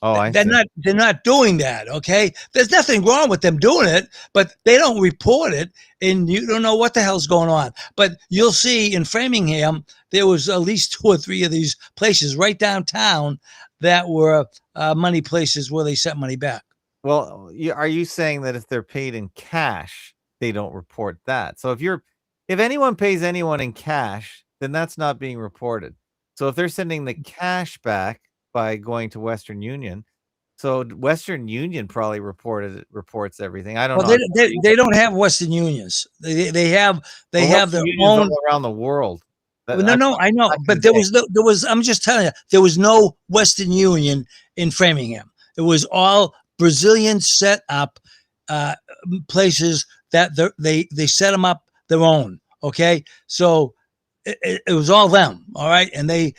[SPEAKER 1] Oh,
[SPEAKER 2] they're not doing that. Okay, there's nothing wrong with them doing it, but they don't report it, and you don't know what the hell's going on. But you'll see in Framingham there was at least 2 or 3 of these places right downtown that were money places where they sent money back.
[SPEAKER 1] Well, are you saying that if they're paid in cash, they don't report that? So if anyone pays anyone in cash, then that's not being reported. So if they're sending the cash back by going to Western Union, so Western Union probably reports everything. I don't know.
[SPEAKER 2] They don't have Western Unions. They have their own
[SPEAKER 1] all around the world.
[SPEAKER 2] I know, but there was. I'm just telling you, there was no Western Union in Framingham. It was all Brazilian set up places that they set them up their own. Okay, so it was all them. All right, and they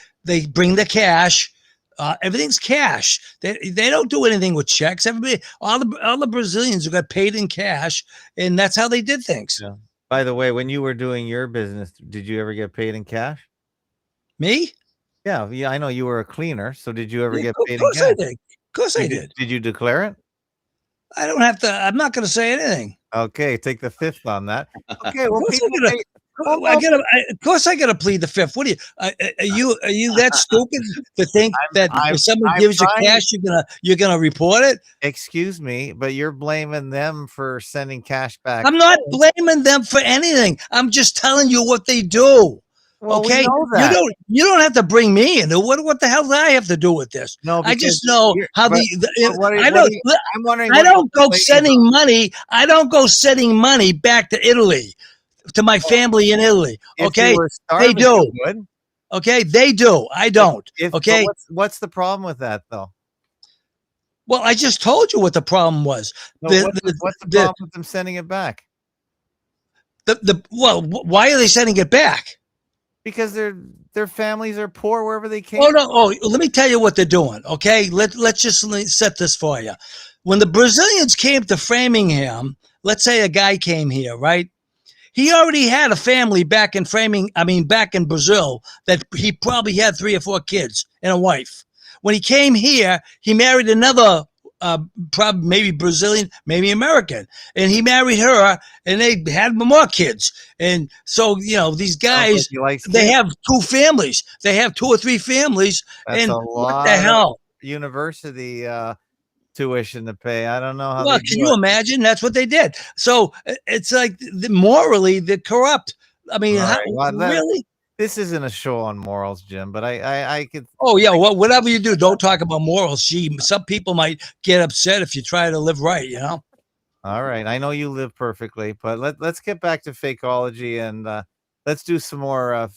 [SPEAKER 2] bring the cash. Everything's cash. They don't do anything with checks. Everybody, all the Brazilians who got paid in cash, and that's how they did things.
[SPEAKER 1] Yeah. By the way, when you were doing your business, did you ever get paid in cash?
[SPEAKER 2] Me?
[SPEAKER 1] Yeah, I know you were a cleaner. So did you ever
[SPEAKER 2] Yeah,
[SPEAKER 1] get
[SPEAKER 2] of
[SPEAKER 1] paid in
[SPEAKER 2] course I
[SPEAKER 1] cash?
[SPEAKER 2] did. Of course I did.
[SPEAKER 1] Did you declare it?
[SPEAKER 2] I don't have to. I'm not going to say anything.
[SPEAKER 1] Okay, take the fifth on that. Okay,
[SPEAKER 2] Of
[SPEAKER 1] well,
[SPEAKER 2] course
[SPEAKER 1] people may. Well,
[SPEAKER 2] I
[SPEAKER 1] no,
[SPEAKER 2] gotta. Of course, I gotta plead the fifth. What are you? Are you that stupid to think that if somebody
[SPEAKER 1] I'm
[SPEAKER 2] gives you
[SPEAKER 1] trying.
[SPEAKER 2] cash, you're gonna report it?
[SPEAKER 1] Excuse me, but you're blaming them for sending cash back
[SPEAKER 2] I'm not
[SPEAKER 1] home.
[SPEAKER 2] blaming them for anything. I'm just telling you what they do.
[SPEAKER 1] Well, we
[SPEAKER 2] Okay,
[SPEAKER 1] know
[SPEAKER 2] you
[SPEAKER 1] that.
[SPEAKER 2] don't have to bring me in. What the hell do I have to do with this?
[SPEAKER 1] No,
[SPEAKER 2] I
[SPEAKER 1] because
[SPEAKER 2] just know how
[SPEAKER 1] but what are,
[SPEAKER 2] I
[SPEAKER 1] what are
[SPEAKER 2] don't.
[SPEAKER 1] you, I'm wondering
[SPEAKER 2] I
[SPEAKER 1] what you're
[SPEAKER 2] don't go
[SPEAKER 1] complaining
[SPEAKER 2] sending money. I don't go sending money back to Italy to my
[SPEAKER 1] about.
[SPEAKER 2] family in Italy.
[SPEAKER 1] If you
[SPEAKER 2] Okay,
[SPEAKER 1] were
[SPEAKER 2] they
[SPEAKER 1] starving,
[SPEAKER 2] do.
[SPEAKER 1] you would.
[SPEAKER 2] Okay, they do. I don't.
[SPEAKER 1] But
[SPEAKER 2] Okay.
[SPEAKER 1] what's the problem with that though?
[SPEAKER 2] Well, I just told you what the problem was.
[SPEAKER 1] No, what's the problem with them sending it back?
[SPEAKER 2] Why are they sending it back?
[SPEAKER 1] Because their families are poor wherever they came.
[SPEAKER 2] Oh no! Oh, let me tell you what they're doing. Okay, let's just set this for you. When the Brazilians came to Framingham, let's say a guy came here, right? He already had a family back in back in Brazil, that he probably had 3 or 4 kids and a wife. When he came here, he married another, probably maybe Brazilian, maybe American, and he married her, and they had more kids. And so, these
[SPEAKER 1] Sounds like
[SPEAKER 2] guys,
[SPEAKER 1] he likes
[SPEAKER 2] they
[SPEAKER 1] kids.
[SPEAKER 2] have 2 families. They have 2 or 3 families.
[SPEAKER 1] That's
[SPEAKER 2] And
[SPEAKER 1] a
[SPEAKER 2] what the
[SPEAKER 1] lot of
[SPEAKER 2] hell?
[SPEAKER 1] university tuition to pay. I don't know how
[SPEAKER 2] Well,
[SPEAKER 1] they
[SPEAKER 2] can
[SPEAKER 1] do
[SPEAKER 2] you
[SPEAKER 1] it.
[SPEAKER 2] imagine? That's what they did. So it's like morally, they're corrupt. I mean,
[SPEAKER 1] All right. Well,
[SPEAKER 2] really?
[SPEAKER 1] This isn't a show on morals, Jim, but I could.
[SPEAKER 2] Oh yeah, well, whatever you do, don't talk about morals. Some people might get upset if you try to live right.
[SPEAKER 1] All right, I know you live perfectly, but let's get back to fakeology and let's do some more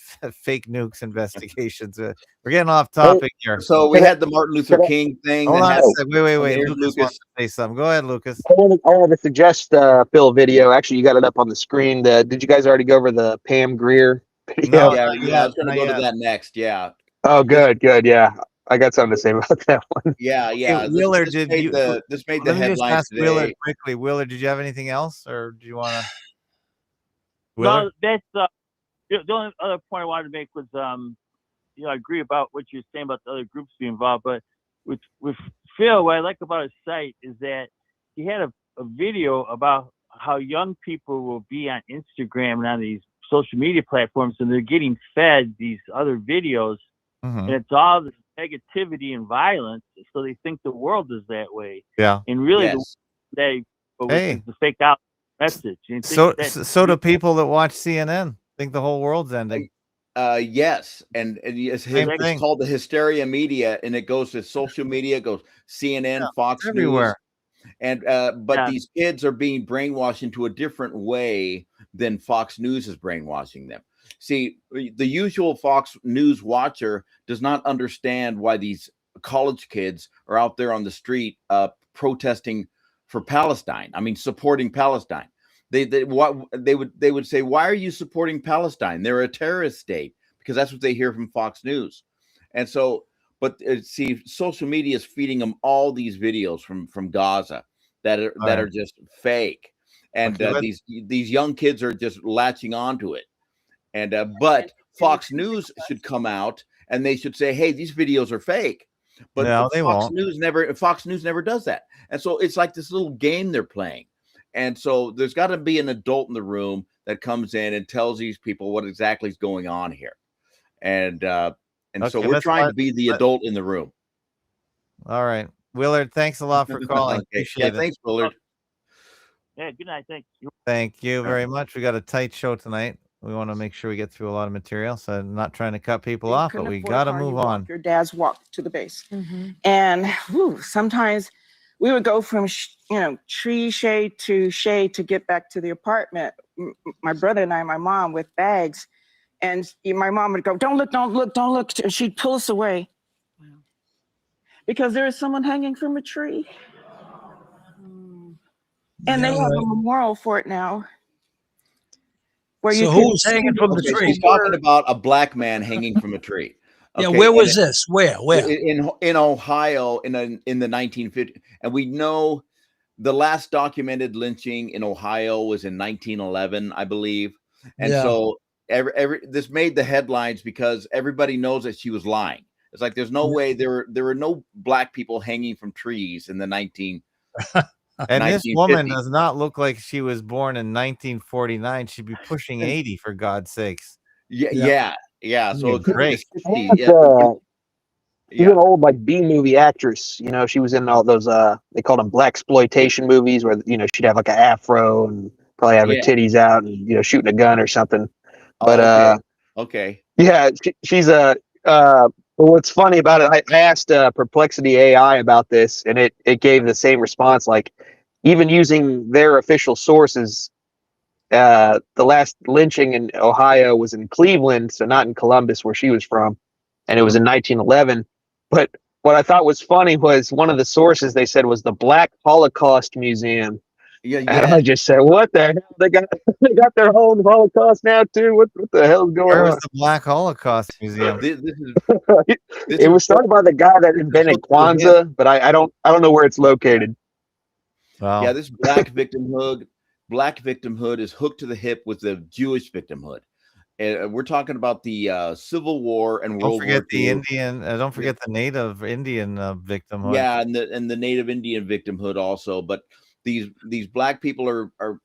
[SPEAKER 1] fake nukes investigations. We're getting off topic here.
[SPEAKER 3] So we had the Martin Luther King thing.
[SPEAKER 1] Hold
[SPEAKER 3] that
[SPEAKER 1] on a
[SPEAKER 3] happened.
[SPEAKER 1] sec. Wait.
[SPEAKER 3] There's
[SPEAKER 1] Lucas wants to say something. Go ahead, Lucas.
[SPEAKER 6] I wanted to suggest Phil video. Actually, you got it up on the screen. Did you guys already go over the Pam Grier video?
[SPEAKER 1] No,
[SPEAKER 3] Yeah,
[SPEAKER 1] not
[SPEAKER 3] I
[SPEAKER 1] yet,
[SPEAKER 3] was going to
[SPEAKER 1] not
[SPEAKER 3] go
[SPEAKER 1] yet.
[SPEAKER 3] to that next. Yeah.
[SPEAKER 6] Oh, good. Yeah, I got something to say about that one.
[SPEAKER 3] Yeah.
[SPEAKER 1] Okay, Wheeler,
[SPEAKER 3] This made the
[SPEAKER 1] let me just
[SPEAKER 3] headlines
[SPEAKER 1] ask Wheeler
[SPEAKER 3] today.
[SPEAKER 1] quickly. Wheeler, did you have anything else, or do you want to?
[SPEAKER 5] No, that's the only other point I wanted to make was I agree about what you're saying about the other groups being involved, but with Phil, what I like about his site is that he had a video about how young people will be on Instagram and on these social media platforms, and they're getting fed these other videos, and it's all this negativity and violence, so they think the world is that way.
[SPEAKER 1] Yeah.
[SPEAKER 5] And really,
[SPEAKER 3] Yes.
[SPEAKER 5] which is the fake out message. And
[SPEAKER 1] So do people that watch CNN think the whole world's ending?
[SPEAKER 3] Yes, and it's called the hysteria media, and it goes to social media, it goes CNN, Fox
[SPEAKER 1] everywhere.
[SPEAKER 3] News, and but these kids are being brainwashed into a different way than Fox News is brainwashing them. See, the usual Fox News watcher does not understand why these college kids are out there on the street protesting for Palestine. I mean, supporting Palestine. They would say, why are you supporting Palestine? They're a terrorist state, because that's what they hear from Fox News. And so, but see, social media is feeding them all these videos from Gaza that are just fake, and these young kids are just latching onto it. And but Fox News should come out and they should say, hey, these videos are fake. But
[SPEAKER 1] no, they
[SPEAKER 3] Fox
[SPEAKER 1] won't.
[SPEAKER 3] Fox News never does that. And so it's like this little game they're playing. And so there's got to be an adult in the room that comes in and tells these people what exactly is going on here. And so we're trying to be the adult in the room.
[SPEAKER 1] All right. Willard, thanks a lot for calling. Appreciate it.
[SPEAKER 3] Thanks, Willard.
[SPEAKER 5] Yeah, good night. Thanks.
[SPEAKER 1] Thank you very much. We got a tight show tonight. We want to make sure we get through a lot of material. So I'm not trying to cut people off, but we got to move on.
[SPEAKER 7] Your dad's walk to the base. And sometimes we would go from, tree shade to get back to the apartment. My brother and I, my mom with bags. And my mom would go, don't look. And she'd pull us away. Wow. Because there is someone hanging from a tree. And they have a memorial for it now.
[SPEAKER 2] So who's hanging from the tree?
[SPEAKER 3] He's talking about a black man hanging from a tree.
[SPEAKER 2] Okay, yeah, where was this? Where?
[SPEAKER 3] In Ohio in the 1950s, and we know the last documented lynching in Ohio was in 1911, I believe. And so this made the headlines because everybody knows that she was lying. It's like there's no way there were no black people hanging from trees in the 19
[SPEAKER 1] And this woman
[SPEAKER 3] 1950s.
[SPEAKER 1] does not look like she was born in 1949. She'd be pushing 80 for God's sakes.
[SPEAKER 3] Yeah. So it could be the 60s.
[SPEAKER 6] She's an old like B movie actress. You know, she was in all those they called them black exploitation movies where she'd have like an afro and probably have her titties out and shooting a gun or something. But
[SPEAKER 3] okay.
[SPEAKER 6] Yeah, she's a what's funny about it, I asked Perplexity AI about this and it gave the same response, like even using their official sources, the last lynching in Ohio was in Cleveland, so not in Columbus where she was from, and it was in 1911. But what I thought was funny was one of the sources they said was the Black Holocaust Museum. And I just said, "What the hell? They got their own Holocaust now too. What the hell's going on?"
[SPEAKER 1] Where was the Black Holocaust Museum?
[SPEAKER 6] It was started by the guy that invented Kwanzaa, but I don't know where it's located.
[SPEAKER 1] Wow.
[SPEAKER 3] Yeah, this black victimhood is hooked to the hip with the Jewish victimhood. And we're talking about the Civil War and World War II.
[SPEAKER 1] Don't forget the Indian. Don't forget the Native Indian victimhood.
[SPEAKER 3] Yeah, and the Native Indian victimhood also. But these black people are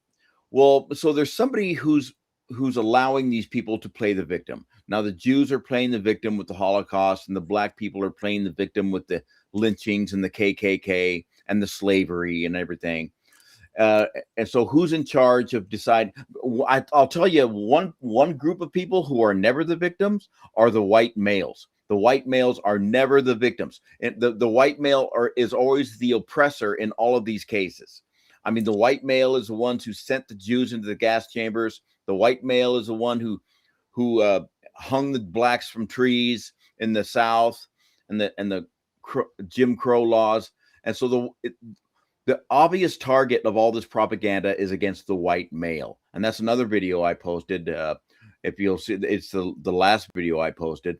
[SPEAKER 3] well. So there's somebody who's allowing these people to play the victim. Now the Jews are playing the victim with the Holocaust, and the black people are playing the victim with the lynchings and the KKK and the slavery and everything. And so who's in charge of deciding? I'll tell you, one group of people who are never the victims are the white males. The white males are never the victims. And the white male is always the oppressor in all of these cases. I mean, the white male is the ones who sent the Jews into the gas chambers. The white male is the one who hung the blacks from trees in the South and the Jim Crow laws. And so the obvious target of all this propaganda is against the white male. And that's another video I posted. If you'll see, it's the last video I posted.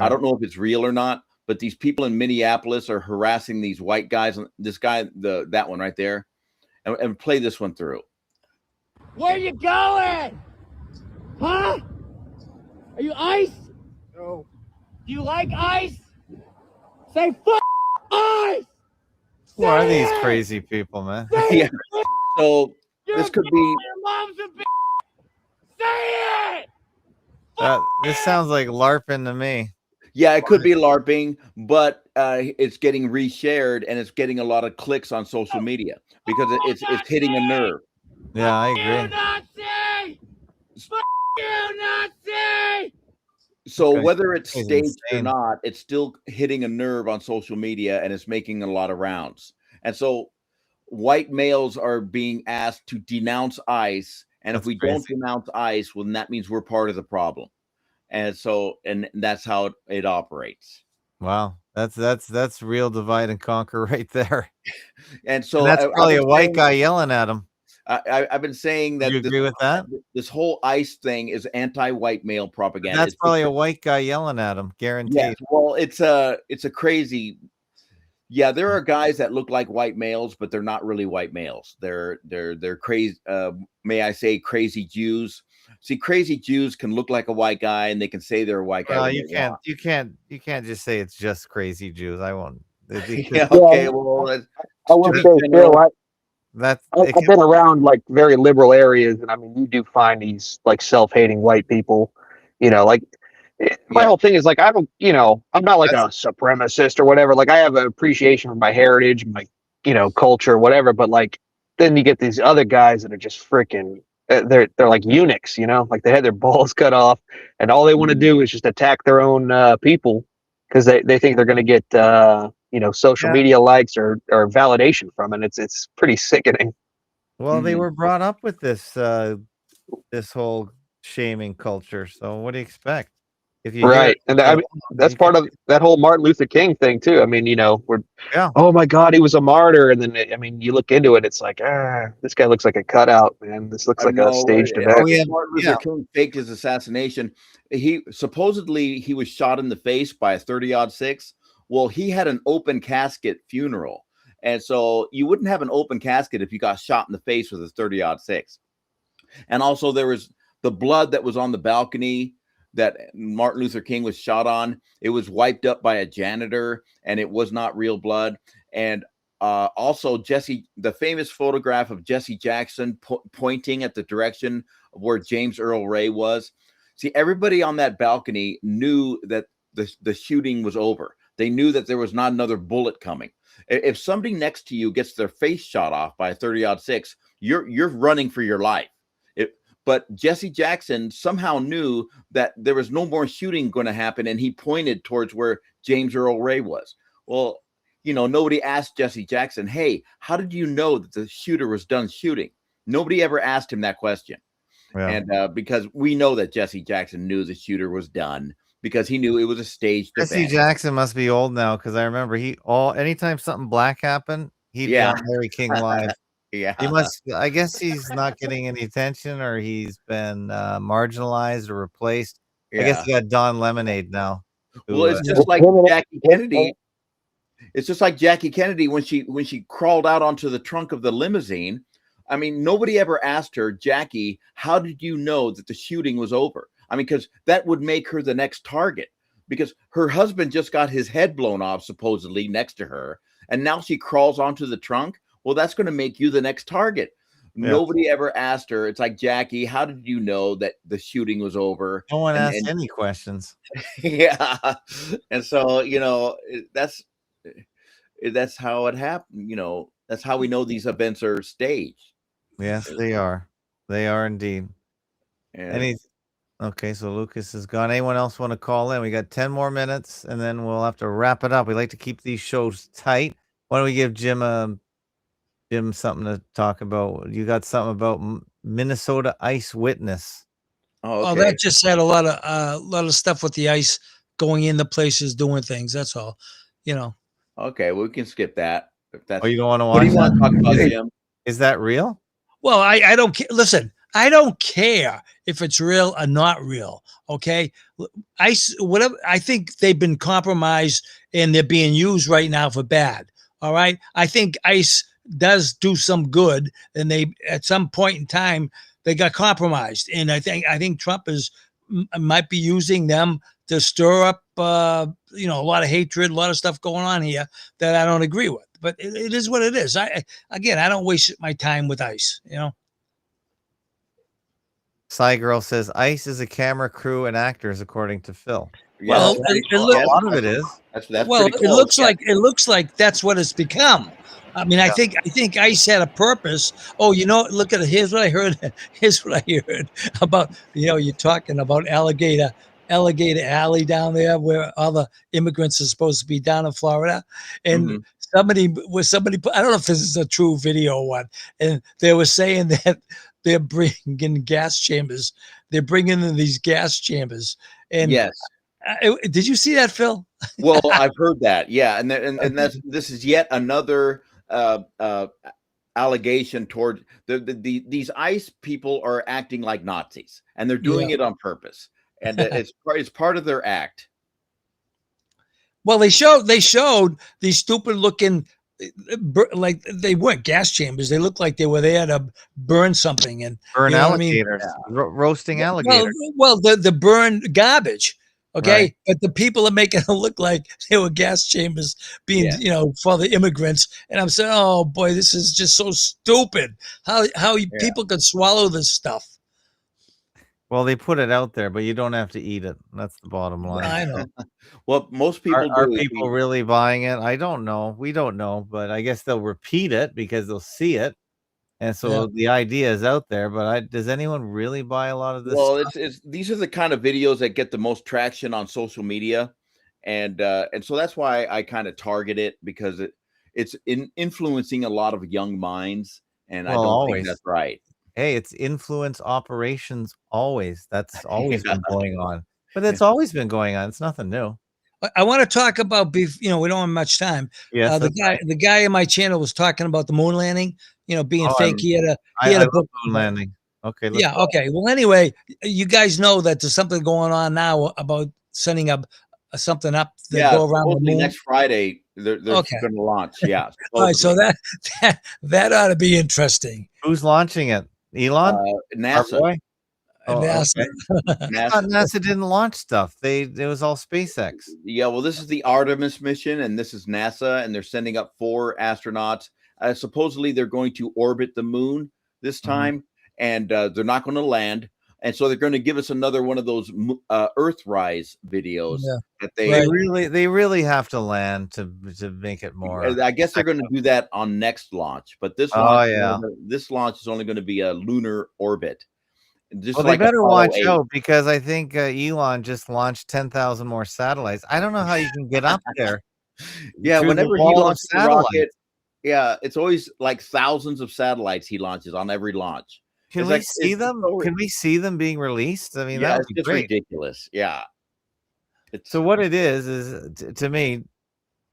[SPEAKER 3] I don't know if it's real or not, but these people in Minneapolis are harassing these white guys. This guy, that one right there, and play this one through.
[SPEAKER 8] Where you going? Huh? Are you ice? No. Do you like ice? Say fuck ice!
[SPEAKER 1] Who are these crazy people, man?
[SPEAKER 3] Yeah. So this could be.
[SPEAKER 8] Your mom's a bitch. Say it.
[SPEAKER 1] This sounds like LARPing to me.
[SPEAKER 3] Yeah, it could be LARPing, but it's getting reshared and it's getting a lot of clicks on social media because it's hitting a nerve.
[SPEAKER 1] Yeah, I agree.
[SPEAKER 8] You Nazi! Fuck you, Nazi!
[SPEAKER 3] So whether it's staged or not, it's still hitting a nerve on social media and it's making a lot of rounds. And so white males are being asked to denounce ICE. And if we don't denounce ICE, well, then that means we're part of the problem. And so, and that's how it operates.
[SPEAKER 1] Wow. That's real divide and conquer right there.
[SPEAKER 3] And so
[SPEAKER 1] that's probably a white guy yelling at him.
[SPEAKER 3] I've been saying that.
[SPEAKER 1] Do you agree with that?
[SPEAKER 3] This whole ICE thing is anti-white male propaganda.
[SPEAKER 1] That's probably a white guy yelling at him, guaranteed.
[SPEAKER 3] Yeah, well, it's a crazy. Yeah, there are guys that look like white males, but they're not really white males. They're crazy. May I say, crazy Jews? See, crazy Jews can look like a white guy, and they can say they're a white guy.
[SPEAKER 1] You can't just say it's just crazy Jews. I won't.
[SPEAKER 3] Yeah, okay. Well,
[SPEAKER 6] I would say, Phil, I've been around like very liberal areas, and I mean, you do find these like self-hating white people. Like my whole thing is like, I don't, I'm not like a supremacist or whatever. Like I have an appreciation for my heritage, my culture, whatever. But like then you get these other guys that are just freaking. They're like eunuchs, like they had their balls cut off, and all they want to do is just attack their own people because they think they're going to get social media likes or validation from it. It's pretty sickening.
[SPEAKER 1] Well, they were brought up with this whole shaming culture. So what do you expect? If you
[SPEAKER 6] and I mean, that's part of that whole Martin Luther King thing too. I mean, oh my God, he was a martyr, and then I mean, you look into it, it's like, this guy looks like a cutout, man. This looks like a staged event.
[SPEAKER 3] Martin Luther King faked his assassination. He supposedly was shot in the face by a 30-06. Well, he had an open casket funeral, And so you wouldn't have an open casket if you got shot in the face with a 30-06. And also there was the blood that was on the balcony that Martin Luther King was shot on. It was wiped up by a janitor, and it was not real blood. And also the famous photograph of Jesse Jackson pointing at the direction of where James Earl Ray was. See, everybody on that balcony knew that the shooting was over. They knew that there was not another bullet coming. If somebody next to you gets their face shot off by a 30-06, you're running for your life. But Jesse Jackson somehow knew that there was no more shooting going to happen, and he pointed towards where James Earl Ray was. Well, nobody asked Jesse Jackson, hey, how did you know that the shooter was done shooting? Nobody ever asked him that question. Yeah. And because we know that Jesse Jackson knew the shooter was done, because he knew it was a staged event.
[SPEAKER 1] Jesse Jackson must be old now, because I remember anytime something black happened, he'd be on Larry King Live.
[SPEAKER 3] Yeah,
[SPEAKER 1] I guess he's not getting any attention, or he's been marginalized or replaced. Yeah. I guess he got Don Lemonade now.
[SPEAKER 3] Well, it's just like Jackie Kennedy. It's just like Jackie Kennedy when she crawled out onto the trunk of the limousine. I mean, nobody ever asked her, Jackie, how did you know that the shooting was over? I mean, because that would make her the next target, because her husband just got his head blown off, supposedly, next to her. And now she crawls onto the trunk. Well, that's going to make you the next target. Yeah. Nobody ever asked her. It's like, Jackie, how did you know that the shooting was over?
[SPEAKER 1] No one asked any questions.
[SPEAKER 3] Yeah. And so, that's how it happened. That's how we know these events are staged.
[SPEAKER 1] Yes, they are. They are indeed. Okay, so Lucas is gone. Anyone else want to call in? We got 10 more minutes, and then we'll have to wrap it up. We like to keep these shows tight. Why don't we give Jim something to talk about? You got something about Minnesota ice witness.
[SPEAKER 2] Oh, that just had a lot of stuff with the ice going into places, doing things. That's all.
[SPEAKER 3] Okay, well, we can skip that. If that's,
[SPEAKER 1] you don't want to watch?
[SPEAKER 3] What do you want to talk about, Jim?
[SPEAKER 1] Is that real?
[SPEAKER 2] Well, I don't care. Listen, I don't care if it's real or not real. Okay, ice, whatever. I think they've been compromised and they're being used right now for bad. All right, I think ice does do some good, and they at some point in time they got compromised, and I think Trump might be using them to stir up a lot of hatred, a lot of stuff going on here that I don't agree with. But it is what it is. I don't waste my time with ice.
[SPEAKER 1] Cy Girl says ice is a camera crew and actors, according to Phil.
[SPEAKER 2] Well,
[SPEAKER 1] a lot of it is.
[SPEAKER 3] That's
[SPEAKER 2] well,
[SPEAKER 3] pretty
[SPEAKER 2] close.
[SPEAKER 3] It
[SPEAKER 2] looks like that's what it's become. I mean, I think ice had a purpose. Oh, look at it. Here's what I heard. Here's what I heard about, you're talking about Alligator Alley down there where all the immigrants are supposed to be down in Florida. And somebody, I don't know if this is a true video or what, and they were saying that they're bringing in gas chambers. They're bringing in these gas chambers. And
[SPEAKER 3] yes.
[SPEAKER 2] Did you see that, Phil?
[SPEAKER 3] Well, I've heard that. Yeah. And this is yet another allegation toward these ICE people are acting like Nazis, and they're doing it on purpose. And it's part of their act.
[SPEAKER 2] Well, they showed these stupid looking, like they weren't gas chambers. They looked like they were there to burn something and
[SPEAKER 1] burn alligators, roasting alligators.
[SPEAKER 2] Well, the burned garbage. Okay, right. But the people are making it look like they were gas chambers being, for the immigrants. And I'm saying, oh boy, this is just so stupid. How people could swallow this stuff.
[SPEAKER 1] Well, they put it out there, but you don't have to eat it. That's the bottom line.
[SPEAKER 2] I know.
[SPEAKER 3] Well, most people
[SPEAKER 1] are people really buying it? I don't know. We don't know, but I guess they'll repeat it because they'll see it. And so the idea is out there, but does anyone really buy a lot of this?
[SPEAKER 3] Well, these are the kind of videos that get the most traction on social media, and so that's why I kind of target it, because it's influencing a lot of young minds, and I don't think that's right.
[SPEAKER 1] Hey, it's influence operations always. That's always been going on, but it's always been going on. It's nothing new.
[SPEAKER 2] I want to talk about beef. We don't have much time.
[SPEAKER 1] Yes,
[SPEAKER 2] the guy in my channel was talking about the moon landing. Being fake. He had a book
[SPEAKER 1] moon landing. Okay.
[SPEAKER 2] Yeah. Okay. Well, anyway, you guys know that there's something going on now about sending up something up that go around the moon.
[SPEAKER 3] Next Friday, They're
[SPEAKER 2] Okay.
[SPEAKER 3] going to launch. Yeah.
[SPEAKER 2] All right, so
[SPEAKER 3] supposedly.
[SPEAKER 2] that ought to be interesting.
[SPEAKER 1] Who's launching it? Elon? Our
[SPEAKER 3] NASA.
[SPEAKER 1] boy? Oh,
[SPEAKER 2] NASA.
[SPEAKER 1] okay. I thought NASA didn't launch stuff. It was all SpaceX.
[SPEAKER 3] Yeah, well, this is the Artemis mission, and this is NASA, and they're sending up 4 astronauts. Supposedly, they're going to orbit the moon this time, and they're not going to land. And so they're going to give us another one of those Earthrise videos that
[SPEAKER 1] they really have to land to make it more.
[SPEAKER 3] I guess they're going to do that on next launch, but this this launch is only going to be a lunar orbit.
[SPEAKER 1] Just well, they better watch out because I think Elon just launched 10,000 more satellites. I don't know how you can get up there.
[SPEAKER 3] Yeah, whenever he launches a rocket, it's always like thousands of satellites he launches on every launch.
[SPEAKER 1] Can we see them? Can we see them being released? I mean,
[SPEAKER 3] yeah,
[SPEAKER 1] it's
[SPEAKER 3] just ridiculous. Yeah.
[SPEAKER 1] So what it is to me,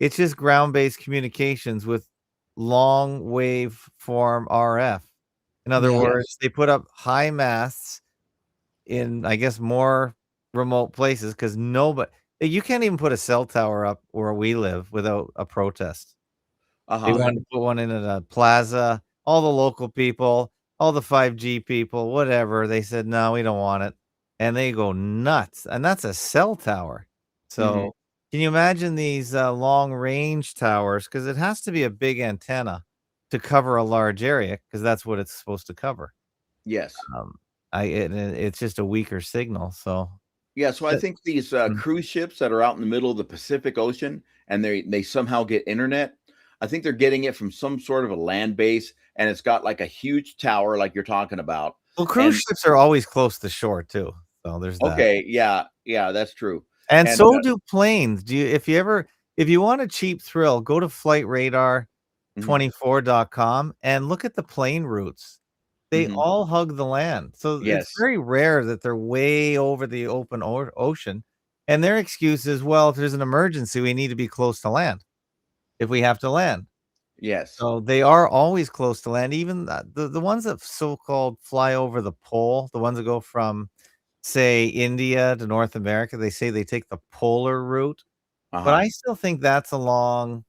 [SPEAKER 1] it's just ground-based communications with long wave form RF. In other words, they put up high masts in, I guess, more remote places because you can't even put a cell tower up where we live without a protest. They wanted to put one in a plaza, all the local people, all the 5G people, whatever. They said, no, we don't want it. And they go nuts. And that's a cell tower. So can you imagine these long range towers? Because it has to be a big antenna to cover a large area because that's what it's supposed to cover.
[SPEAKER 3] Yes.
[SPEAKER 1] It's just a weaker signal. So
[SPEAKER 3] yeah, so I think these cruise ships that are out in the middle of the Pacific Ocean and they somehow get internet, I think they're getting it from some sort of a land base, and it's got like a huge tower like you're talking about.
[SPEAKER 1] Well, cruise ships are always close to shore too. So there's that.
[SPEAKER 3] Okay, yeah, that's true.
[SPEAKER 1] And so do planes. If you want a cheap thrill, go to flightradar24.com and look at the plane routes. They all hug the land. So it's very rare that they're way over the open ocean. And their excuse is, well, if there's an emergency, we need to be close to land if we have to land.
[SPEAKER 3] Yes.
[SPEAKER 1] So they are always close to land. Even the ones that so-called fly over the pole, the ones that go from, say, India to North America, they say they take the polar route. But I still think that's along,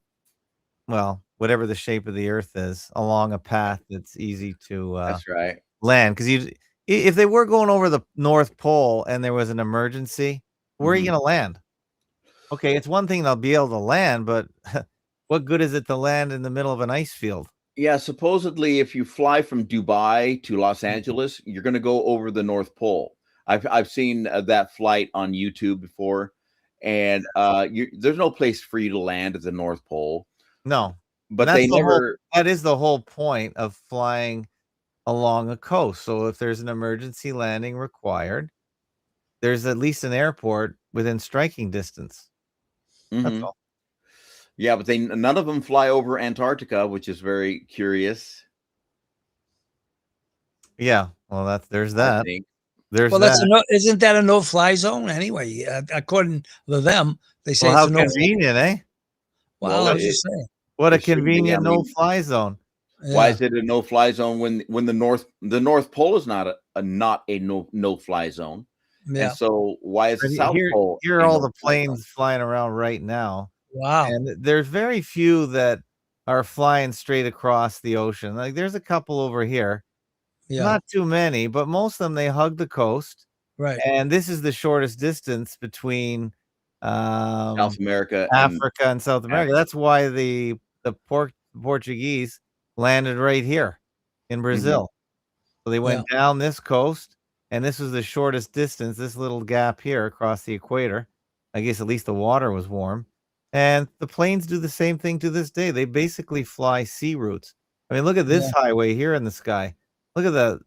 [SPEAKER 1] well, whatever the shape of the earth is, along a path that's easy to
[SPEAKER 3] that's right.
[SPEAKER 1] land. Because if they were going over the North Pole and there was an emergency, where are you going to land? Okay, it's one thing they'll be able to land, but what good is it to land in the middle of an ice field?
[SPEAKER 3] Yeah, supposedly if you fly from Dubai to Los Angeles, you're going to go over the North Pole. I've seen that flight on YouTube before, and there's no place for you to land at the North Pole.
[SPEAKER 1] No,
[SPEAKER 3] but they never.
[SPEAKER 1] That is the whole point of flying along a coast. So if there's an emergency landing required, there's at least an airport within striking distance. That's all.
[SPEAKER 3] Yeah, but none of them fly over Antarctica, which is very curious.
[SPEAKER 1] Yeah, well, there's that.
[SPEAKER 2] Isn't that a no-fly zone anyway? According to them, they say
[SPEAKER 1] it's a convenient, eh?
[SPEAKER 2] Well, I was just saying.
[SPEAKER 1] What a convenient no-fly zone.
[SPEAKER 3] Yeah. Why is it a no-fly zone when the North Pole is not a no-fly zone? Yeah. And so why is the South Pole?
[SPEAKER 1] Here are all the planes flying around right now.
[SPEAKER 2] Wow.
[SPEAKER 1] And there's very few that are flying straight across the ocean. Like there's a couple over here. Yeah. Not too many, but most of them, they hug the coast.
[SPEAKER 2] Right.
[SPEAKER 1] And this is the shortest distance between
[SPEAKER 3] South America,
[SPEAKER 1] Africa and South America. That's why the Portuguese landed right here in Brazil. So they went down this coast, and this was the shortest distance, this little gap here across the equator. I guess at least the water was warm. And the planes do the same thing to this day. They basically fly sea routes. I mean, look at this highway here in the sky. Look at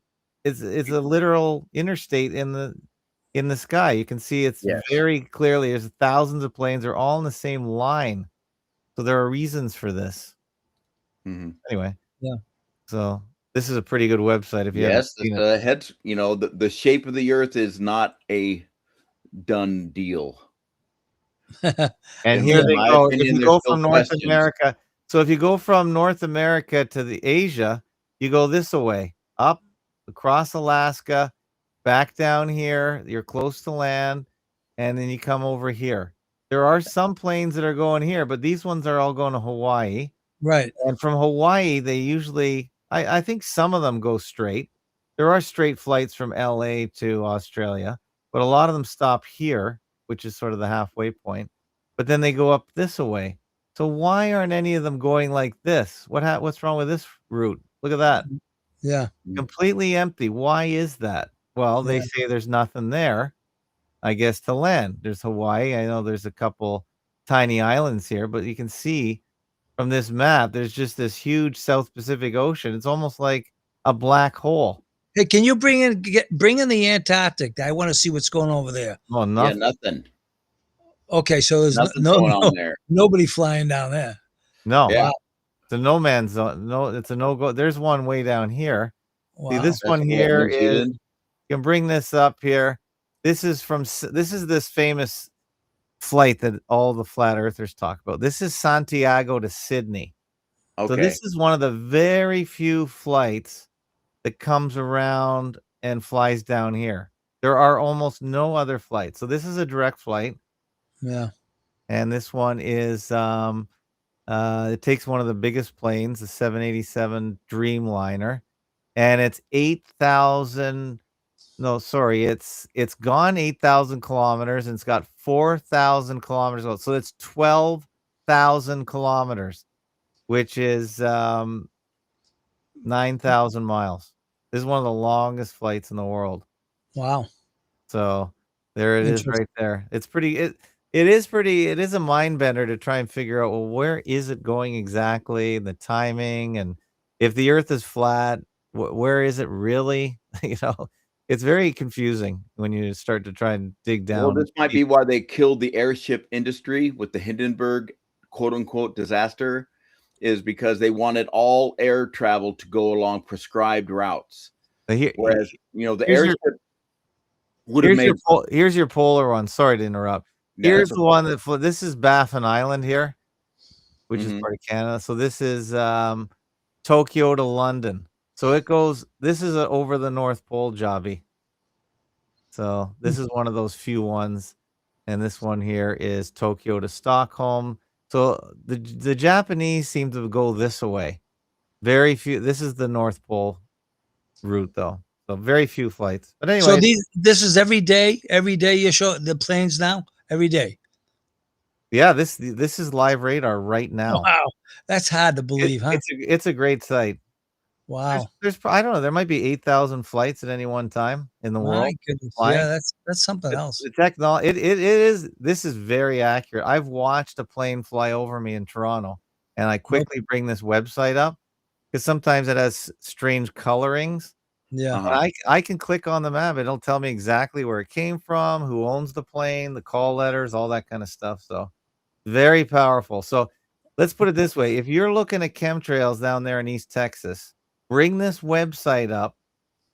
[SPEAKER 1] it's a literal interstate in the sky. You can see it's very clearly. There's thousands of planes. They're all in the same line. So there are reasons for this. Anyway.
[SPEAKER 2] Yeah.
[SPEAKER 1] So this is a pretty good website. If you haven't seen it.
[SPEAKER 3] The shape of the earth is not a done deal.
[SPEAKER 1] And here they go. If you go from North America, so if you go from North America to the Asia, you go this way, up across Alaska, back down here. You're close to land, and then you come over here. There are some planes that are going here, but these ones are all going to Hawaii.
[SPEAKER 2] Right.
[SPEAKER 1] And from Hawaii, they usually, I think some of them go straight. There are straight flights from LA to Australia, but a lot of them stop here, which is sort of the halfway point. But then they go up this way. So why aren't any of them going like this? What's wrong with this route? Look at that.
[SPEAKER 2] Yeah.
[SPEAKER 1] Completely empty. Why is that? Well, they
[SPEAKER 2] Yeah.
[SPEAKER 1] say there's nothing there, I guess, to land. There's Hawaii. I know there's a couple tiny islands here, but you can see from this map, there's just this huge South Pacific Ocean. It's almost like a black hole.
[SPEAKER 2] Hey, can you bring in the Antarctic? I want to see what's going over there.
[SPEAKER 1] Well,
[SPEAKER 3] Yeah,
[SPEAKER 1] nothing.
[SPEAKER 3] nothing.
[SPEAKER 2] Okay, so there's
[SPEAKER 3] Nothing's going on there.
[SPEAKER 2] nobody flying down there.
[SPEAKER 1] No.
[SPEAKER 3] Yeah.
[SPEAKER 2] Wow.
[SPEAKER 1] It's a no man's zone. No, it's a no go. There's one way down here.
[SPEAKER 2] Wow.
[SPEAKER 1] See, this
[SPEAKER 3] That's
[SPEAKER 1] one
[SPEAKER 3] cool.
[SPEAKER 1] here
[SPEAKER 3] New
[SPEAKER 1] is,
[SPEAKER 3] Zealand.
[SPEAKER 1] you can bring this up here. This is this famous flight that all the flat earthers talk about. This is Santiago to Sydney. So
[SPEAKER 3] Okay.
[SPEAKER 1] this is one of the very few flights that comes around and flies down here. There are almost no other flights. So this is a direct flight.
[SPEAKER 2] Yeah.
[SPEAKER 1] And this one is it takes one of the biggest planes, the 787 Dreamliner, and it's 8,000. No, sorry, it's gone 8,000 kilometers and it's got 4,000 kilometers out. So it's 12,000 kilometers, which is 9,000 miles. This is one of the longest flights in the world.
[SPEAKER 2] Wow.
[SPEAKER 1] So there it is right there. It's pretty, it is a mind bender to try and figure out, well, where is it going exactly, the timing, and if the earth is flat, where is it really? It's very confusing when you start to try and dig down.
[SPEAKER 3] Well, this might be why they killed the airship industry with the Hindenburg quote unquote disaster, is because they wanted all air travel to go along prescribed routes. Whereas, the airship would have made.
[SPEAKER 1] Here's your polar one. Sorry to interrupt. Here's the one that this is Baffin Island here, which is part of Canada. So this is Tokyo to London. So it goes. This is over the North Pole, Jobby. So this is one of those few ones, and this one here is Tokyo to Stockholm. So the Japanese seem to go this way. Very few. This is the North Pole route, though. So very few flights. But anyway,
[SPEAKER 2] so this is every day. Every day you show the planes now. Every day.
[SPEAKER 1] Yeah, this is live radar right now.
[SPEAKER 2] Wow, that's hard to believe, huh?
[SPEAKER 1] It's a great site.
[SPEAKER 2] Wow.
[SPEAKER 1] There's I don't know. There might be 8,000 flights at any one time in the world.
[SPEAKER 2] My goodness. Yeah, that's something else.
[SPEAKER 1] The technology. It is. This is very accurate. I've watched a plane fly over me in Toronto, and I quickly bring this website up because sometimes it has strange colorings.
[SPEAKER 2] Yeah.
[SPEAKER 1] I can click on the map. It'll tell me exactly where it came from, who owns the plane, the call letters, all that kind of stuff. So very powerful. So let's put it this way. If you're looking at chemtrails down there in East Texas, bring this website up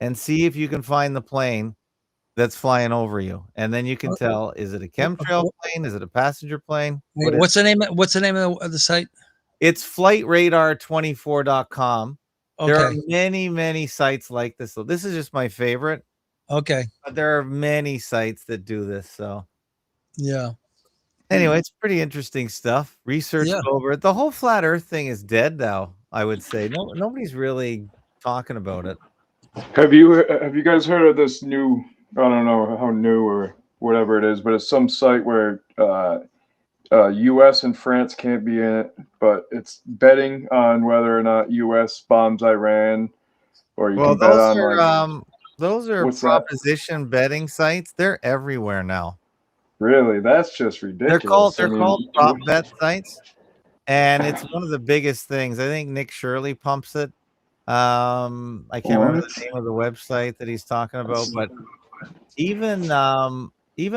[SPEAKER 1] and see if you can find the plane that's flying over you. And then you can tell, is it a chemtrail plane? Is it a passenger plane?
[SPEAKER 2] What's the name of the site?
[SPEAKER 1] It's flightradar24.com.
[SPEAKER 2] Okay.
[SPEAKER 1] There are many, many sites like this. So this is just my favorite.
[SPEAKER 2] Okay.
[SPEAKER 1] But there are many sites that do this. So
[SPEAKER 2] yeah.
[SPEAKER 1] Anyway, it's pretty interesting stuff. Research over it. The whole flat Earth thing is dead now, I would say. Nobody's really talking about it.
[SPEAKER 4] Have you guys heard of this new? I don't know how new or whatever it is, but it's some site where U.S. and France can't be in it, but it's betting on whether or not U.S. bombs Iran, or you can bet on
[SPEAKER 1] those are proposition betting sites. They're everywhere now.
[SPEAKER 4] Really, that's just ridiculous.
[SPEAKER 1] They're called prop bet sites, and it's one of the biggest things. I think Nick Shirley pumps it. I can't remember the name of the website that he's talking about, but even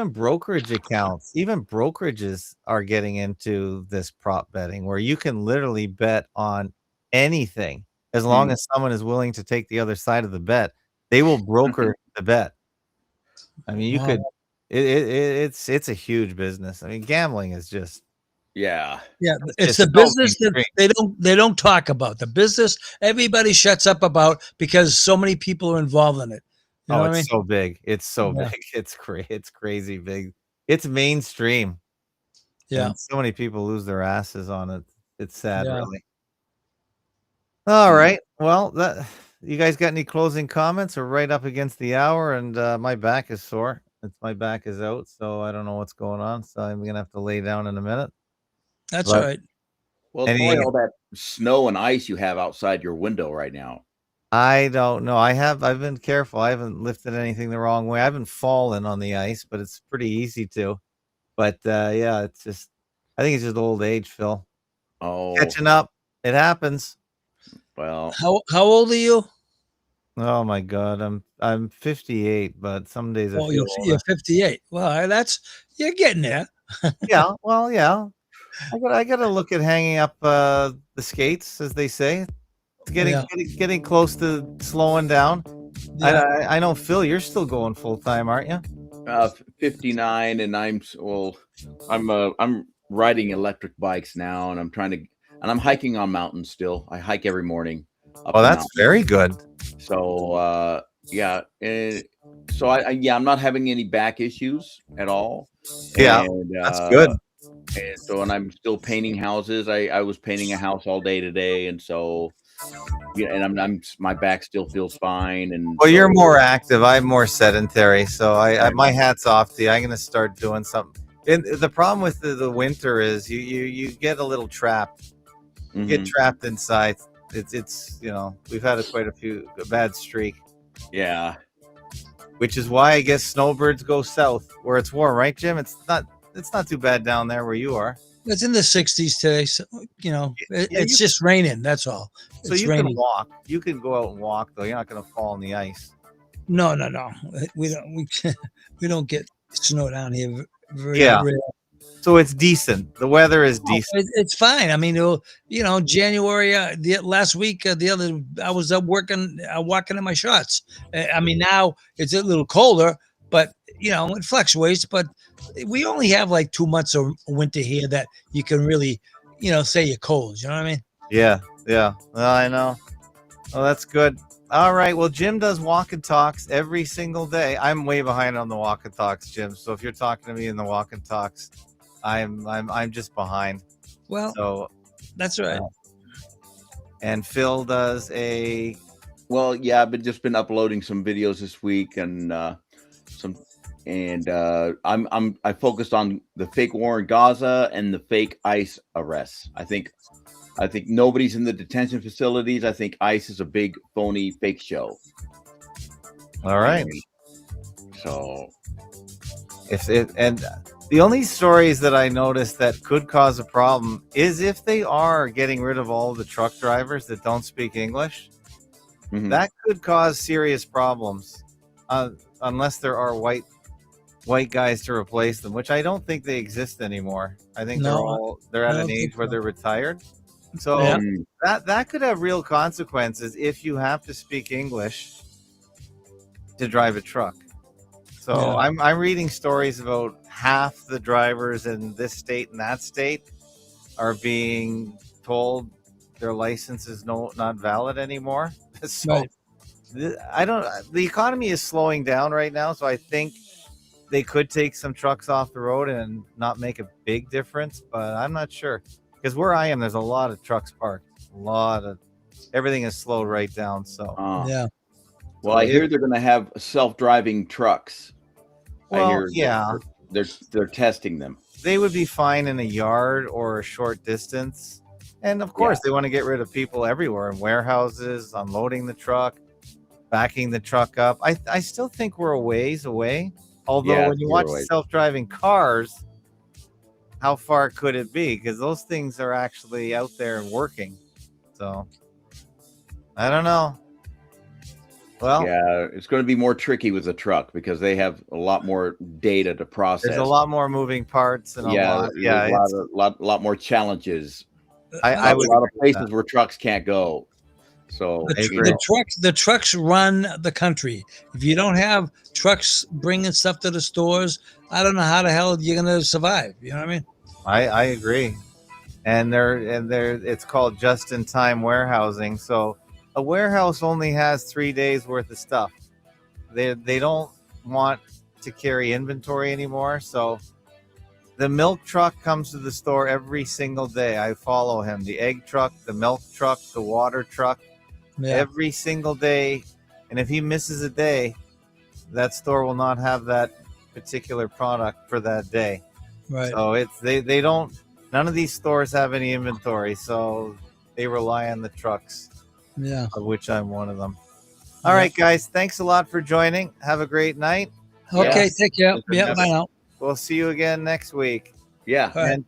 [SPEAKER 1] brokerage accounts, even brokerages are getting into this prop betting where you can literally bet on anything as long as someone is willing to take the other side of the bet. They will broker the bet. I mean, you could. It's a huge business. I mean, gambling is just.
[SPEAKER 2] Yeah. It's the business that they don't talk about. The business everybody shuts up about because so many people are involved in it. You know what I mean?
[SPEAKER 1] So big. It's so big. It's crazy big. It's mainstream.
[SPEAKER 2] Yeah.
[SPEAKER 1] And so many people lose their asses on it. It's sad,
[SPEAKER 2] Yeah.
[SPEAKER 1] really. All right. Well, you guys got any closing comments? We're right up against the hour, and my back is sore. My back is out, so I don't know what's going on. So I'm gonna have to lay down in a minute.
[SPEAKER 2] That's all right.
[SPEAKER 3] Well, it's probably all that snow and ice you have outside your window right now.
[SPEAKER 1] I don't know. I've been careful. I haven't lifted anything the wrong way. I haven't fallen on the ice, but it's pretty easy to. But yeah, it's just I think it's just old age, Phil.
[SPEAKER 3] Oh,
[SPEAKER 1] Catching up. It happens.
[SPEAKER 3] well.
[SPEAKER 2] How old are you?
[SPEAKER 1] Oh my God, I'm 58, but some days I feel
[SPEAKER 2] you're 58. Well, you're getting there.
[SPEAKER 1] yeah. Well, yeah. I gotta look at hanging up the skates, as they say. It's getting close to slowing down.
[SPEAKER 2] Yeah.
[SPEAKER 1] I know, Phil, you're still going full time, aren't you?
[SPEAKER 3] 59, and I'm riding electric bikes now, and I'm hiking on mountains still. I hike every morning.
[SPEAKER 1] Oh, that's very good.
[SPEAKER 3] So yeah, so I'm not having any back issues at all.
[SPEAKER 1] Yeah,
[SPEAKER 3] and,
[SPEAKER 1] that's good.
[SPEAKER 3] And I'm still painting houses. I was painting a house all day today, and so yeah, and my back still feels fine. And
[SPEAKER 1] well, you're more active. I'm more sedentary, so I my hat's off to you. I'm gonna start doing something. And the problem with the winter is you get a little trapped. You get trapped inside. It's we've had quite a bad streak.
[SPEAKER 3] Yeah.
[SPEAKER 1] Which is why I guess snowbirds go south where it's warm, right, Jim? It's not too bad down there where you are.
[SPEAKER 2] It's in the 60s today, so it's just raining. That's all.
[SPEAKER 1] So you can walk. You can go out and walk, though. You're not going to fall on the ice.
[SPEAKER 2] No. We don't get snow down here. Very
[SPEAKER 1] yeah.
[SPEAKER 2] rare.
[SPEAKER 1] So it's decent. The weather is decent.
[SPEAKER 2] It's fine. I mean, January, last week, I was up walking in my shorts. I mean, now it's a little colder, but it fluctuates. But we only have like 2 months of winter here that you can really, say you're cold. You know what I mean?
[SPEAKER 1] Yeah. Well, I know. Oh, that's good. All right. Well, Jim does walk and talks every single day. I'm way behind on the walk and talks, Jim. So if you're talking to me in the walk and talks, I'm just behind.
[SPEAKER 2] Well,
[SPEAKER 1] so
[SPEAKER 2] that's right.
[SPEAKER 1] And Phil does
[SPEAKER 3] well, yeah, I've just been uploading some videos this week, and I focused on the fake war in Gaza and the fake ICE arrests. I think nobody's in the detention facilities. I think ICE is a big phony fake show.
[SPEAKER 1] All right.
[SPEAKER 3] So
[SPEAKER 1] the only stories that I noticed that could cause a problem is if they are getting rid of all the truck drivers that don't speak English. Mm-hmm. That could cause serious problems, unless there are white guys to replace them, which I don't think they exist anymore. I think they're at an age where they're retired. So that could have real consequences if you have to speak English to drive a truck. So I'm reading stories about half the drivers in this state and that state are being told their license is not valid anymore. So the economy is slowing down right now. So I think they could take some trucks off the road and not make a big difference, but I'm not sure, because where I am, there's a lot of trucks parked. Everything is slowed right down. So
[SPEAKER 3] well, I hear they're going to have self-driving trucks.
[SPEAKER 1] Well,
[SPEAKER 3] they're testing them.
[SPEAKER 1] They would be fine in a yard or a short distance. And of course, they want to get rid of people everywhere in warehouses, unloading the truck, backing the truck up. I still think we're a ways away. Although when you watch self-driving cars, how far could it be? Because those things are actually out there and working. So I don't know. Well,
[SPEAKER 3] yeah, it's going to be more tricky with the truck because they have a lot more data to process.
[SPEAKER 1] There's a lot more moving parts and a
[SPEAKER 3] lot more challenges.
[SPEAKER 1] I would
[SPEAKER 3] a lot of places where trucks can't go. So
[SPEAKER 2] the trucks run the country. If you don't have trucks bringing stuff to the stores, I don't know how the hell you're going to survive. You know what I mean?
[SPEAKER 1] I agree. And it's called just-in-time warehousing. So a warehouse only has 3 days worth of stuff. They don't want to carry inventory anymore. So The milk truck comes to the store every single day. I follow him. The egg truck, the milk truck, the water truck, every single day. And if he misses a day, that store will not have that particular product for that day.
[SPEAKER 2] Right.
[SPEAKER 1] So it's they don't. None of these stores have any inventory, so they rely on the trucks.
[SPEAKER 2] Yeah.
[SPEAKER 1] Of which I'm one of them. All right, guys. Thanks a lot for joining. Have a great night.
[SPEAKER 2] Okay. Take care. Yeah. Bye now.
[SPEAKER 1] We'll see you again next week.
[SPEAKER 3] Yeah.
[SPEAKER 1] And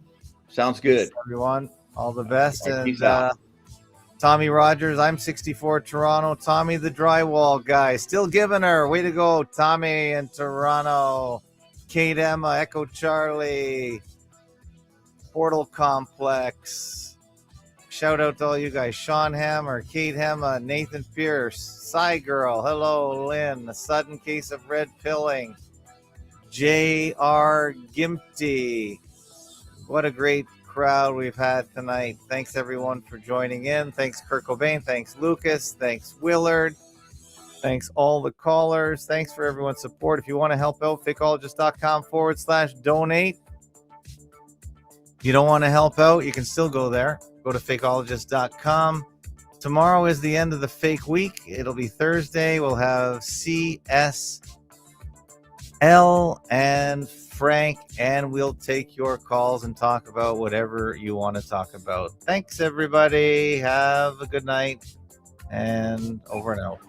[SPEAKER 3] sounds good.
[SPEAKER 1] Everyone, all the best.
[SPEAKER 3] Right,
[SPEAKER 1] and
[SPEAKER 3] peace out.
[SPEAKER 1] Tommy Rogers, I'm 64 Toronto. Tommy the drywall guy. Still giving her. Way to go, Tommy in Toronto. Kate Emma, Echo Charlie. Portal Complex. Shout out to all you guys. Sean Hammer, Kate Hemma, Nathan Pierce, Psy Girl. Hello, Lynn. A sudden case of red pilling. J.R. Gimpty. What a great crowd we've had tonight. Thanks everyone for joining in. Thanks Kurt Cobain. Thanks Lucas. Thanks Willard. Thanks all the callers. Thanks for everyone's support. If you want to help out, fakeologist.com/donate. If you don't want to help out, you can still go there. Go to fakeologist.com. Tomorrow is the end of the fake week. It'll be Thursday. We'll have CSL and Frank, and we'll take your calls and talk about whatever you want to talk about. Thanks, everybody. Have a good night, and over and out.